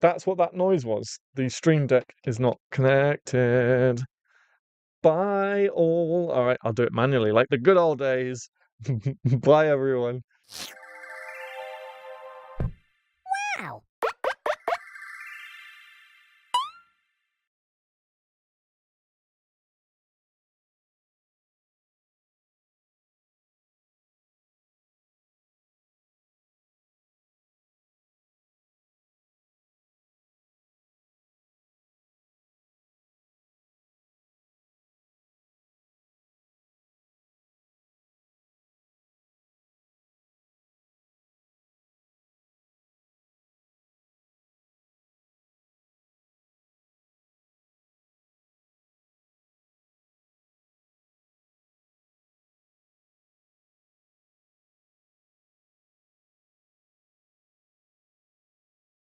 That's what that noise was. The stream deck is not connected. Bye all. All right, I'll do it manually like the good old days. Bye everyone. Wow.